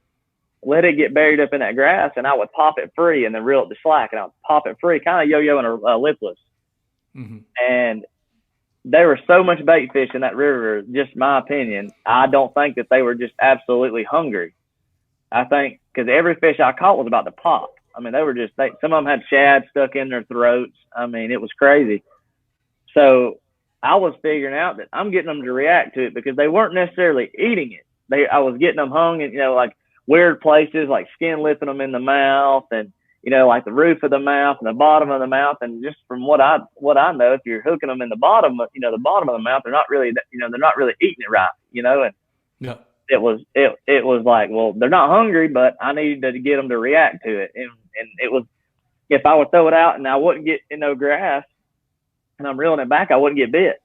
let it get buried up in that grass, and I would pop it free and then reel it to slack, and I would pop it free, kind of yo-yoing a lipless. Mm-hmm. And there was so much bait fish in that river, just my opinion. I don't think that they were just absolutely hungry. I think because every fish I caught was about to pop. I mean, some of them had shad stuck in their throats. I mean, it was crazy. So I was figuring out that I'm getting them to react to it because they weren't necessarily eating it. I was getting them hung in, like weird places, like skin lipping them in the mouth, and like the roof of the mouth and the bottom of the mouth. And just from what I know, if you're hooking them in the bottom, the bottom of the mouth, they're not really eating it right, and yeah. It was like, well, they're not hungry, but I needed to get them to react to it. And it was, if I would throw it out and I wouldn't get in no grass and I'm reeling it back, I wouldn't get bit.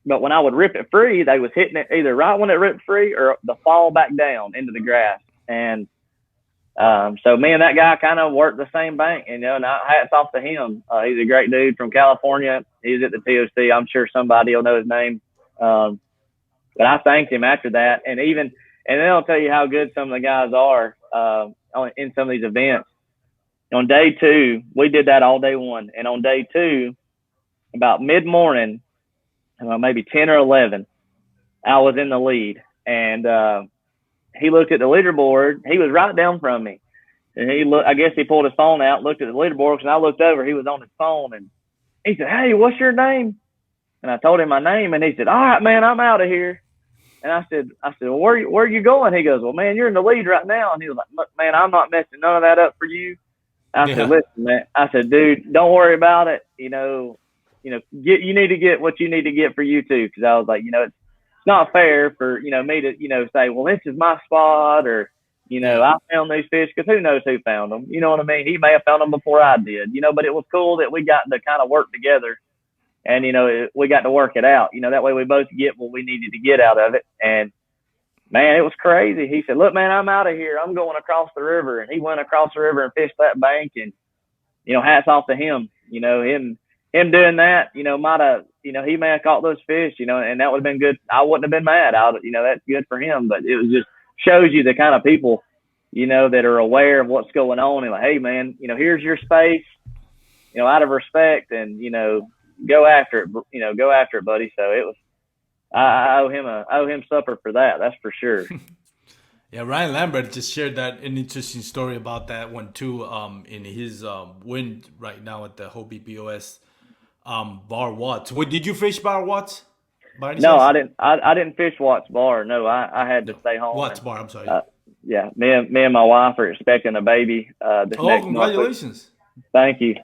But when I would rip it free, they was hitting it either right when it ripped free or the fall back down into the grass. And so me and that guy kind of worked the same bank, and hats off to him. He's a great dude from California. He's at the T.O.C. I'm sure somebody will know his name. But I thanked him after that, and then I'll tell you how good some of the guys are in some of these events. On day 2, we did that all day 1, and on day 2, about mid-morning, maybe 10 or 11, I was in the lead, and he looked at the leaderboard. He was right down from me, and I guess he pulled his phone out, looked at the leaderboard, and I looked over. He was on his phone, and he said, "Hey, what's your name?" And I told him my name, and he said, "All right, man, I'm out of here." And I said, well, where are you going? He goes, "Well, man, you're in the lead right now." And he was like, "Look, man, I'm not messing none of that up for you." I said, Yeah. "Listen, man," I said, "Dude, don't worry about it. You need to get what you need to get for you too." Cause I was like, it's not fair for, me to, say, well, this is my spot, or, Yeah. I found these fish, because who knows who found them? You know what I mean? He may have found them before I did, but it was cool that we got to kind of work together, and, we got to work it out. That way we both get what we needed to get out of it. And man, it was crazy. He said, "Look, man, I'm out of here. I'm going across the river." And he went across the river and fished that bank. And, hats off to him. Him doing that, might have, he may have caught those fish, and that would have been good. I wouldn't have been mad. That's good for him. But it was just shows you the kind of people, that are aware of what's going on. And like, hey, man, here's your space, out of respect, and, go after it, go after it, buddy. So it was, I owe him supper for that. That's for sure. Yeah, Ryan Lambert just shared an interesting story about that one too. In his win right now at the Hobie B.O.S. Bar Watts. What did you fish Bar Watts? By any No, chance? I didn't. I didn't fish Watts Bar. No, I had to No, stay home. Watts And, Bar. I'm sorry. yeah, me and my wife are expecting a baby this Oh, next month. congratulations! Thank you.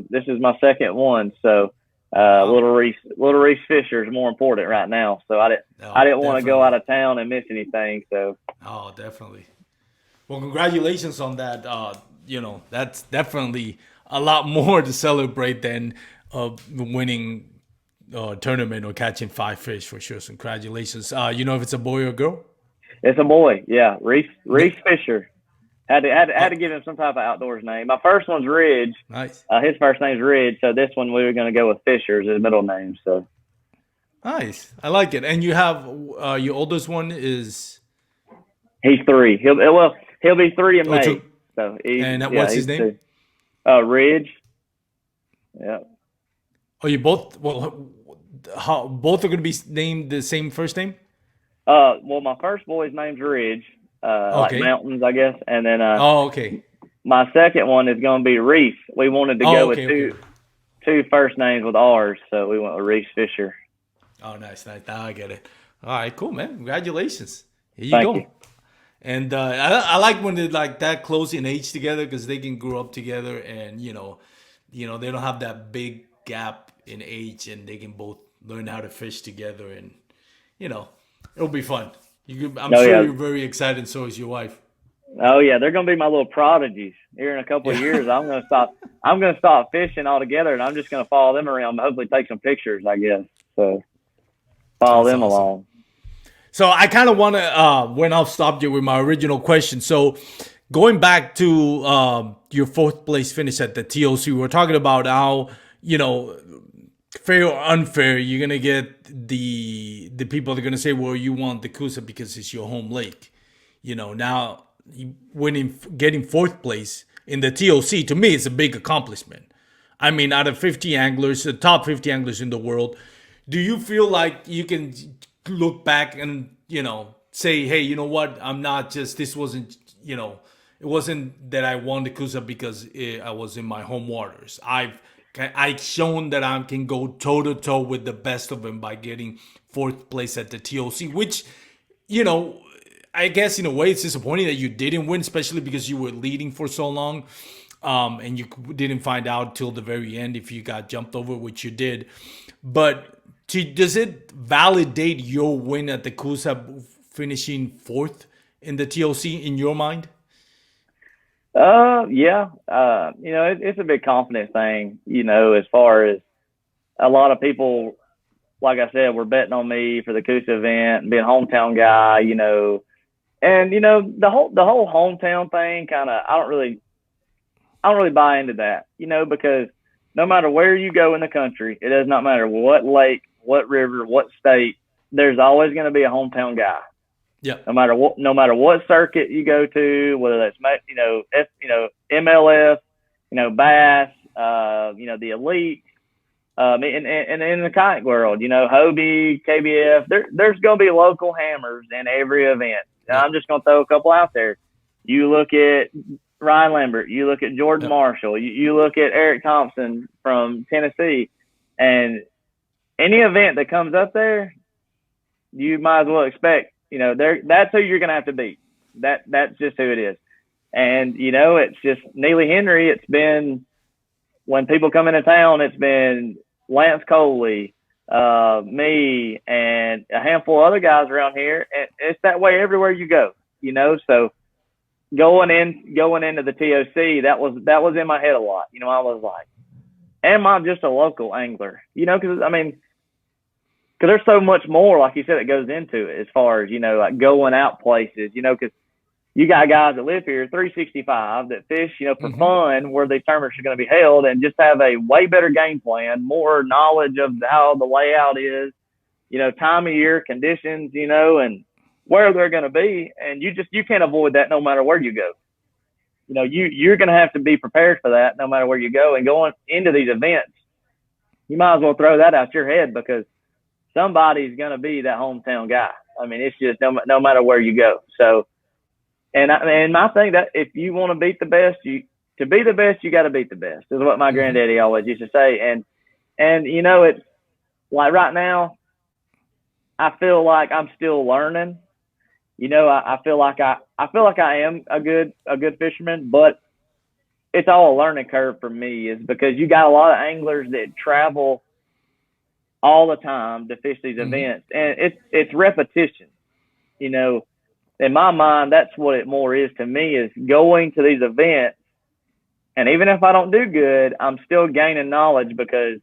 This is my second one, so Wow. little Reese Fisher is more important right now. So I Oh, didn't want to go definitely. out of town and miss anything. So Oh, definitely. Well, congratulations on that. That's definitely a lot more to celebrate than winning a tournament or catching 5 fish for sure. So congratulations. You know if it's a boy or a girl? it's a boy. Yeah, Reese Nick. Fisher. Had to Oh, give him some type of outdoors name. My first one's Ridge. nice. His first name's Ridge. So this one we were going to go with Fisher as his middle name. So Nice. I like it. And you have your oldest one is he's 3. He'll be 3 in oh May. two. So And what's he's his name? 2. Ridge. Yeah. Oh, you both how both are gonna be named the same first name? Well, my first boy's name's Ridge, like Okay. mountains, I guess. And then Oh, okay. my second one is going to be Reese. We wanted to Oh, go with okay, okay. two first names with ours, so we went with Reese Fisher. Oh, nice, nice. Now I get it. All right, cool, man. Congratulations. Here you Thank you. go. And I like when they're like that close in age together because they can grow up together, and they don't have that big gap in age, and they can both learn how to fish together, and you know, it'll be fun. I'm Oh sure yeah, you're very excited. And so is your wife. oh yeah, they're going to be my little prodigies here in a couple of Yeah. years. I'm going to stop. I'm going to stop fishing altogether, and I'm just going to follow them around. Hopefully, take some pictures. I guess so. Follow That's them awesome. along. So I kind of want to, when I'll stop you with my original question. So going back to your fourth place finish at the T.O.C, we were talking about how, fair or unfair, you're going to get the people that are going to say, well, you want the Coosa because it's your home lake. Now getting fourth place in the T.O.C, to me, it's a big accomplishment. I mean, out of 50 anglers, the top 50 anglers in the world, do you feel like you can look back and, say, hey, you know what? I'm not just, this wasn't, it wasn't that I won the Coosa because I was in my home waters. I've shown that I can go toe to toe with the best of them by getting fourth place at the T.O.C, which, you know, I guess in a way it's disappointing that you didn't win, especially because you were leading for so long. And you didn't find out till the very end if you got jumped over, which you did. But does it validate your win at the Coosa finishing fourth in the T.O.C in your mind? Yeah. It's a big confidence thing, as far as a lot of people, like I said, were betting on me for the Coosa event and being a hometown guy, and, the whole hometown thing kind of, I don't really buy into that, because no matter where you go in the country, it does not matter what lake, what river, what state, there's always going to be a hometown guy. Yeah. No matter what circuit you go to, whether that's MLF, Bass, the elite, and in the kayak world, Hobie, KBF, there's going to be local hammers in every event. And Yeah. I'm just going to throw a couple out there. You look at Ryan Lambert, you look at Jordan Marshall, you look at Eric Thompson from Tennessee, and any event that comes up there, you might as well expect, that's who you're going to have to beat. That's just who it is. And, it's just Neely Henry. It's been, when people come into town, it's been Lance Coley, me, and a handful of other guys around here. And it's that way everywhere you go, so going into the T.O.C., that was in my head a lot. I was like, am I just a local angler? Because there's so much more, like you said, that goes into it as far as, like going out places, because you got guys that live here 365 that fish, for fun where these tournaments are going to be held, and just have a way better game plan, more knowledge of how the layout is, time of year, conditions, and where they're going to be. And you can't avoid that no matter where you go. You're going to have to be prepared for that no matter where you go. And going into these events, you might as well throw that out your head, because somebody's going to be that hometown guy. It's just no matter where you go. So, and my thing, that if you want to beat the best, to be the best, you got to beat the best, is what my granddaddy always used to say. And it's like right now, I feel like I'm still learning. I feel like I am a good fisherman, but it's all a learning curve for me, is because you got a lot of anglers that travel all the time to fish these events, and it's repetition. In my mind, that's what it more is to me, is going to these events, and even if I don't do good, I'm still gaining knowledge, because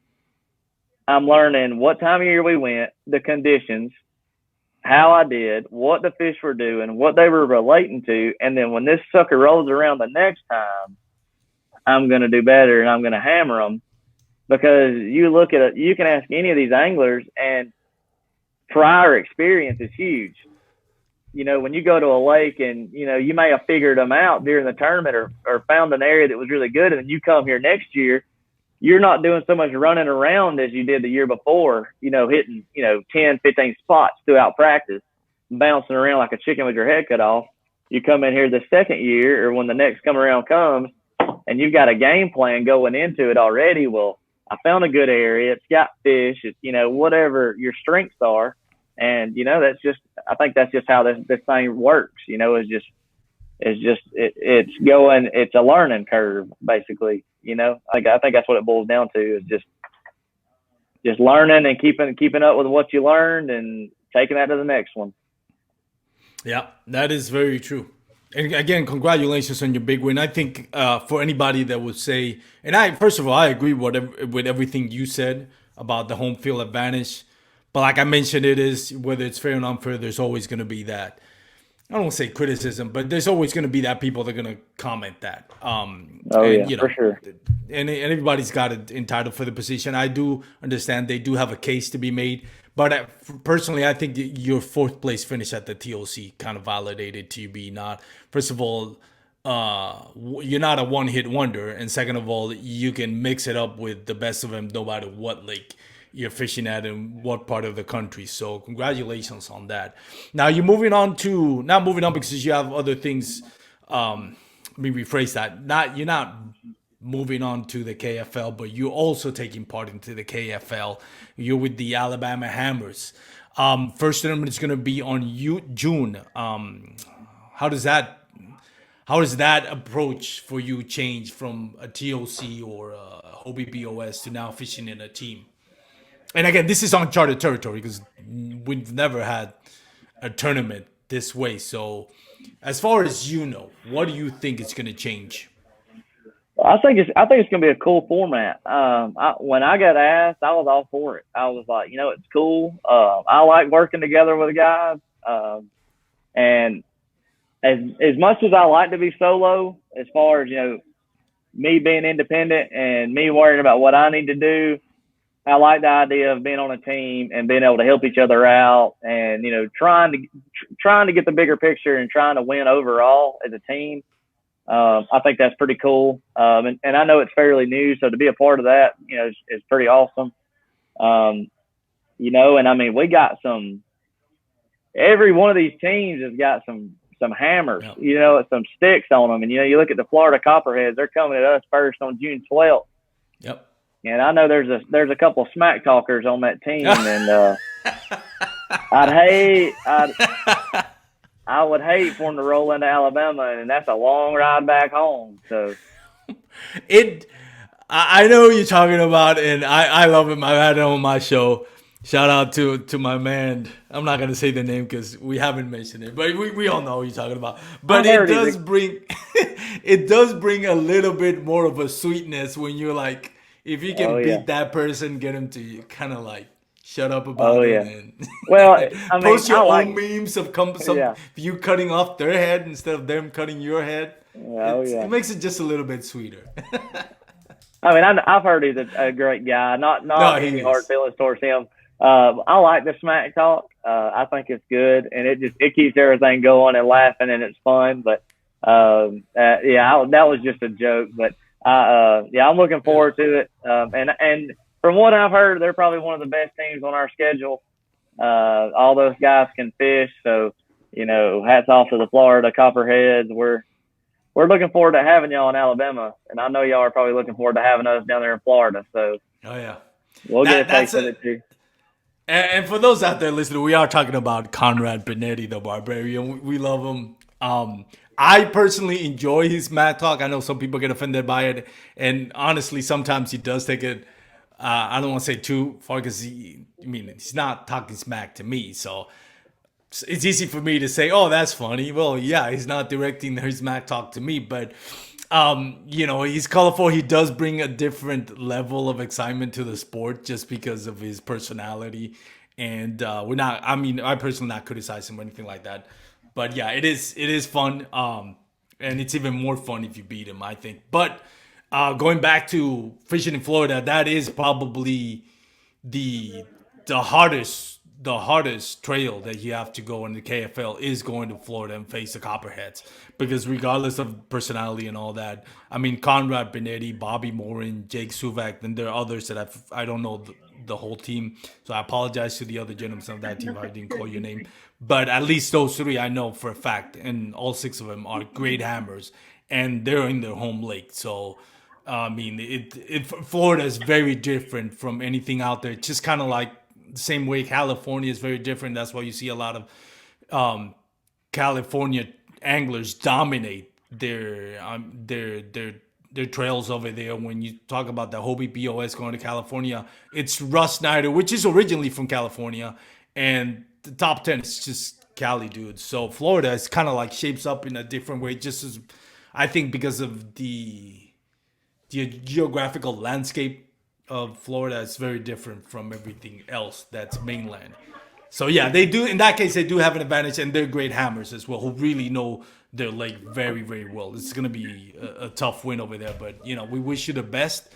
I'm learning what time of year we went, the conditions, how I did, what the fish were doing, what they were relating to. And then when this sucker rolls around the next time, I'm going to do better, and I'm going to hammer them. Because you look at it, you can ask any of these anglers, and prior experience is huge. When you go to a lake and, you may have figured them out during the tournament, or found an area that was really good, and then you come here next year, you're not doing so much running around as you did the year before, hitting, 10, 15 spots throughout practice, bouncing around like a chicken with your head cut off. You come in here the second year, or when the next come around comes, and you've got a game plan going into it already. Well, I found a good area. It's got fish. It's, whatever your strengths are. And, I think that's just how this thing works, it's a learning curve, basically. I think that's what it boils down to, is just learning and keeping up with what you learned and taking that to the next one. Yeah, that is very true. And again, congratulations on your big win. I think for anybody that would say, and first of all, I agree with everything you said about the home field advantage. But like I mentioned, it is, whether it's fair or unfair, there's always going to be that. I don't want to say criticism, but there's always going to be that people that are going to comment that. For sure. And everybody's got it entitled for the position. I do understand they do have a case to be made. But personally, I think your fourth place finish at the T.O.C. kind of validated to you be not. First of all, you're not a one-hit wonder. And second of all, you can mix it up with the best of them no matter what lake you're fishing at and what part of the country. So congratulations on that. Now you're moving on because you have other things. Let me rephrase that. You're not moving on to the KFL, but you're also taking part into the KFL. You're with the Alabama Hammers. First tournament is going to be on June. How does that approach for you change from a T.O.C. or a Hobie B.O.S. to now fishing in a team? And again, this is uncharted territory because we've never had a tournament this way. So as far as what do you think is going to change? I think it's going to be a cool format. When I got asked, I was all for it. I was like, it's cool. I like working together with guys. And as much as I like to be solo, as far as, me being independent and me worrying about what I need to do, I like the idea of being on a team and being able to help each other out and, trying to get the bigger picture and trying to win overall as a team. I think that's pretty cool. And I know it's fairly new, so to be a part of that, is pretty awesome. And we got every one of these teams has got some some hammers, Yep. you know, some sticks on them. And, you know, you look at the Florida Copperheads, they're coming at us first on June 12th. Yep. And I know there's a couple smack talkers on that team, and I would hate for them to roll into Alabama, and that's a long ride back home. So I know who you're talking about, and I love him. I've had him on my show. Shout out to my man. I'm not gonna say the name because we haven't mentioned it, but we all know who you're talking about. But it does bring it does bring a little bit more of a sweetness when you're like, if you can beat that person, get him to kind of like shut up about it and well, I mean, post your own memes of you cutting off their head instead of them cutting your head. It makes it just a little bit sweeter. I mean, I've heard he's a great guy. Not any hard feelings towards him. I like the smack talk. I think it's good, and it keeps everything going and laughing, and it's fun. But that was just a joke. But I'm looking forward to it. And from what I've heard, they're probably one of the best teams on our schedule. All those guys can fish, so you know, hats off to the Florida Copperheads. We're looking forward to having y'all in Alabama, and I know y'all are probably looking forward to having us down there in Florida. So, we'll get a taste of it too. And for those out there listening, we are talking about Conrad Benetti, the Barbarian. We love him. I personally enjoy his mad talk. I know some people get offended by it, and honestly, sometimes he does take it. I don't want to say too far because he's not talking smack to me, so it's easy for me to say, "Oh, that's funny." Well, yeah, he's not directing his smack talk to me, but you know, he's colorful. He does bring a different level of excitement to the sport just because of his personality. And I personally not criticize him or anything like that. But yeah, it is fun. And it's even more fun if you beat him, I think. But going back to fishing in Florida, that is probably the hardest trail that you have to go in the KFL is going to Florida and face the Copperheads, because regardless of personality and all that, I mean, Conrad Benetti, Bobby Morin, Jake Suvak, and there are others that I don't know the whole team, so I apologize to the other gentlemen of that team if I didn't call your name, but at least those three I know for a fact, and all six of them are great hammers, and they're in their home lake, so I mean, Florida is very different from anything out there. It's just kind of like the same way California is very different. That's why you see a lot of California anglers dominate their trails over there. When you talk about the Hobie B.O.S. going to California, it's Russ Snyder, which is originally from California, and the top 10 is just Cali dudes. So Florida is kind of like shapes up in a different way, just as I think because of the geographical landscape of Florida is very different from everything else that's mainland. So yeah, they do, in that case, they do have an advantage, and they're great hammers as well, who really know their lake very, very well. It's going to be a tough win over there, but you know, we wish you the best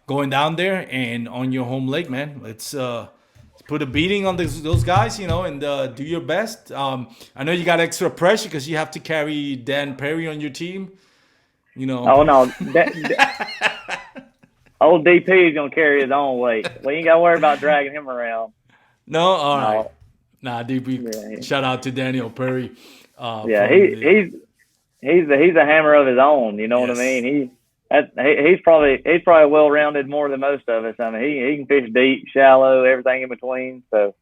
going down there and on your home lake, man. Let's put a beating on those guys, you know, and do your best. I know you got extra pressure because you have to carry Dan Perry on your team. You know. Oh no, old DP is gonna carry his own weight. We ain't gotta worry about dragging him around. No, all right. Nah, DP. Yeah, shout out to Daniel Perry. He's a hammer of his own. You know what I mean? He's probably well rounded more than most of us. I mean, he can fish deep, shallow, everything in between. So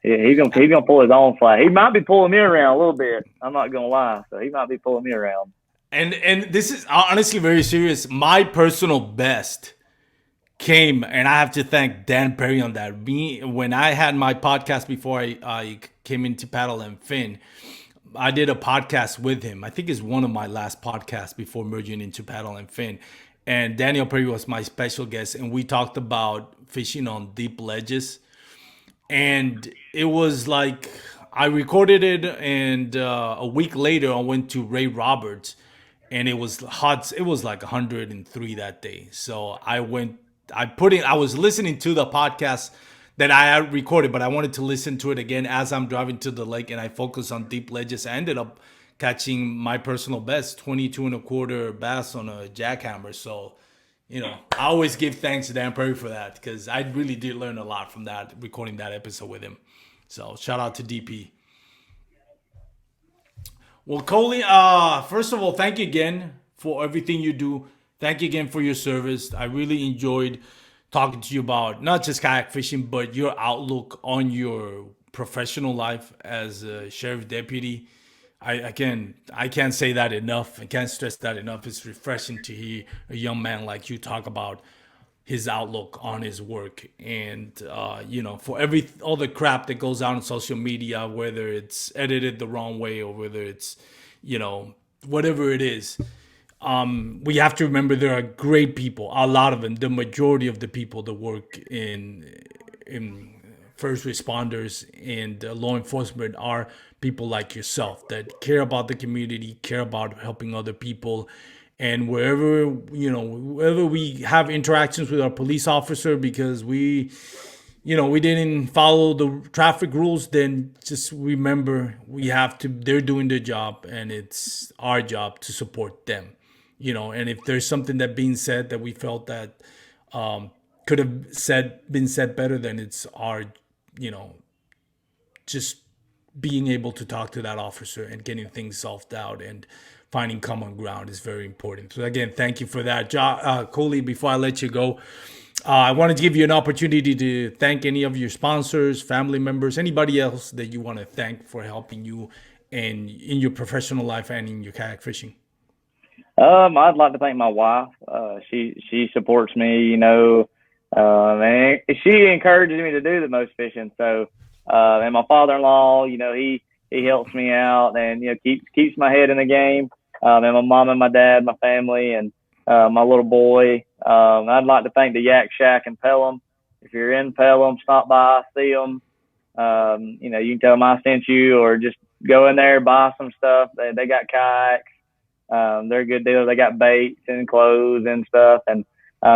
he's gonna pull his own flag. He might be pulling me around a little bit. I'm not gonna lie. So he might be pulling me around. And this is honestly very serious. My personal best came, and I have to thank Dan Perry on that. When I had my podcast before I came into Paddle and Fin, I did a podcast with him. I think it's one of my last podcasts before merging into Paddle and Fin. And Daniel Perry was my special guest, and we talked about fishing on deep ledges. And it was like, I recorded it, and a week later I went to Ray Roberts, and it was hot. It was like 103 that day. So I was listening to the podcast that I had recorded, but I wanted to listen to it again as I'm driving to the lake, and I focused on deep ledges. I ended up catching my personal best, 22 and a quarter bass on a jackhammer. So, you know, I always give thanks to Dan Perry for that, because I really did learn a lot from that, recording that episode with him. So shout out to DP. Well, Coley, first of all, thank you again for everything you do. Thank you again for your service. I really enjoyed talking to you about not just kayak fishing, but your outlook on your professional life as a sheriff deputy. I can't say that enough. I can't stress that enough. It's refreshing to hear a young man like you talk about his outlook on his work, and for all the crap that goes out on social media, whether it's edited the wrong way or whether it's whatever it is, we have to remember there are great people, a lot of them, the majority of the people that work in first responders and law enforcement are people like yourself that care about the community, care about helping other people. And wherever we have interactions with our police officer because we didn't follow the traffic rules, then just remember they're doing their job and it's our job to support them. And if there's something that being said that we felt that could have been said better, then it's our, just being able to talk to that officer and getting things solved out and finding common ground is very important. So again, thank you for that. Coley, before I let you go, I wanted to give you an opportunity to thank any of your sponsors, family members, anybody else that you want to thank for helping you in your professional life and in your kayak fishing. I'd like to thank my wife. She supports me, and she encourages me to do the most fishing. So, and my father-in-law, he helps me out and keeps my head in the game. And my mom and my dad, my family, and my little boy. I'd like to thank the Yak Shack in Pelham. If you're in Pelham, stop by, see them. You can tell them I sent you, or just go in there, buy some stuff. They got kayaks. They're a good deal. They got baits and clothes and stuff. And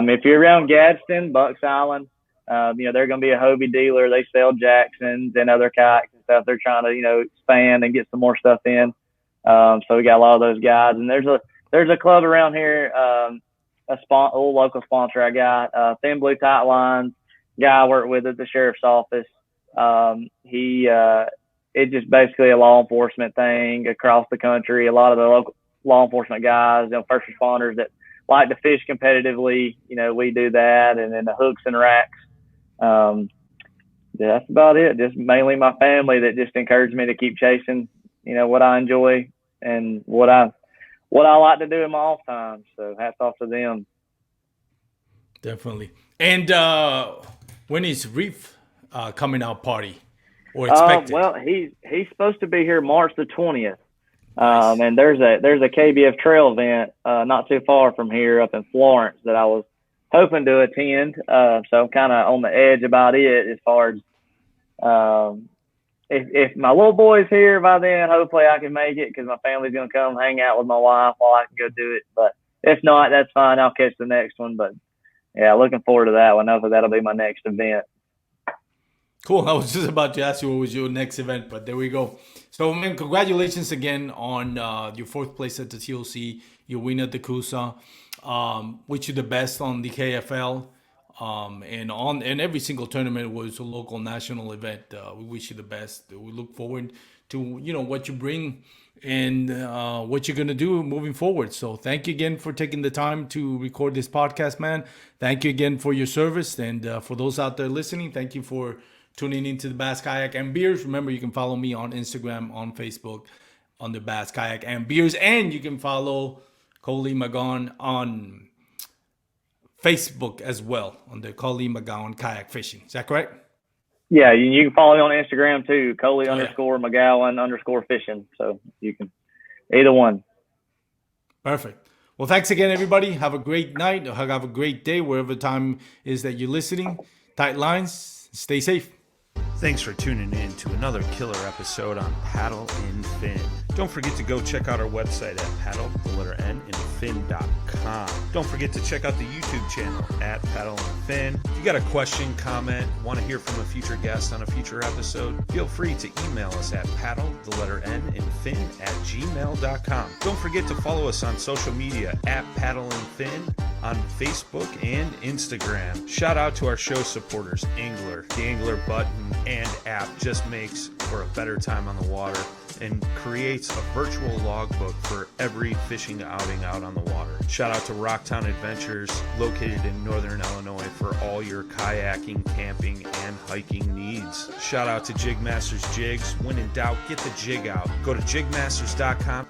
if you're around Gadsden, Bucks Island, they're going to be a Hobie dealer. They sell Jacksons and other kayaks and stuff. They're trying to, expand and get some more stuff in. So we got a lot of those guys. And there's a club around here, old local sponsor I got, Thin Blue Tight Lines, guy I work with at the sheriff's office. It's just basically a law enforcement thing across the country. A lot of the local law enforcement guys, first responders that like to fish competitively, we do that. And then the hooks and racks. That's about it. Just mainly my family that just encouraged me to keep chasing, what I enjoy and what I like to do in my off time. So hats off to them. Definitely. And when is Reef coming out party or expected? Well, he's supposed to be here March the 20th. Nice. And there's a KBF trail event not too far from here up in Florence that I was hoping to attend. So I'm kind of on the edge about it as far as if my little boy's here by then, hopefully I can make it because my family's going to come hang out with my wife while I can go do it. But if not, that's fine. I'll catch the next one. But, yeah, looking forward to that one. Hopefully that'll be my next event. Cool. I was just about to ask you what was your next event, but there we go. So, man, congratulations again on your fourth place at the T.O.C., your win at the Coosa. Wish you the best on the KFL. And every single tournament was a local national event. We wish you the best. We look forward to what you bring and what you're gonna do moving forward. So thank you again for taking the time to record this podcast, man. Thank you again for your service, and for those out there listening, thank you for tuning into the Bass Kayak and Beers. Remember, you can follow me on Instagram, on Facebook, on the Bass Kayak and Beers, and you can follow Coley McGowan on Facebook as well, on the Coley McGowan Kayak Fishing. Is that correct? Yeah, you can follow me on Instagram too, Coley _McGowan _fishing. So you can, either one. Perfect. Well, thanks again, everybody. Have a great night. Have a great day, wherever time is that you're listening. Tight lines. Stay safe. Thanks for tuning in to another killer episode on Paddle and Fin. Don't forget to go check out our website at paddle_n_fin.com. Don't forget to check out the YouTube channel at Paddle and Fin. If you got a question, comment, want to hear from a future guest on a future episode, feel free to email us at paddle_n_fin@gmail.com. Don't forget to follow us on social media at Paddle and Fin on Facebook and Instagram. Shout out to our show supporters, Angler. The Angler button and app just makes for a better time on the water and creates a virtual logbook for every fishing outing out on the water. Shout out to Rocktown Adventures, located in Northern Illinois, for all your kayaking, camping, and hiking needs. Shout out to Jig Masters Jigs. When in doubt, get the jig out. Go to jigmasters.com.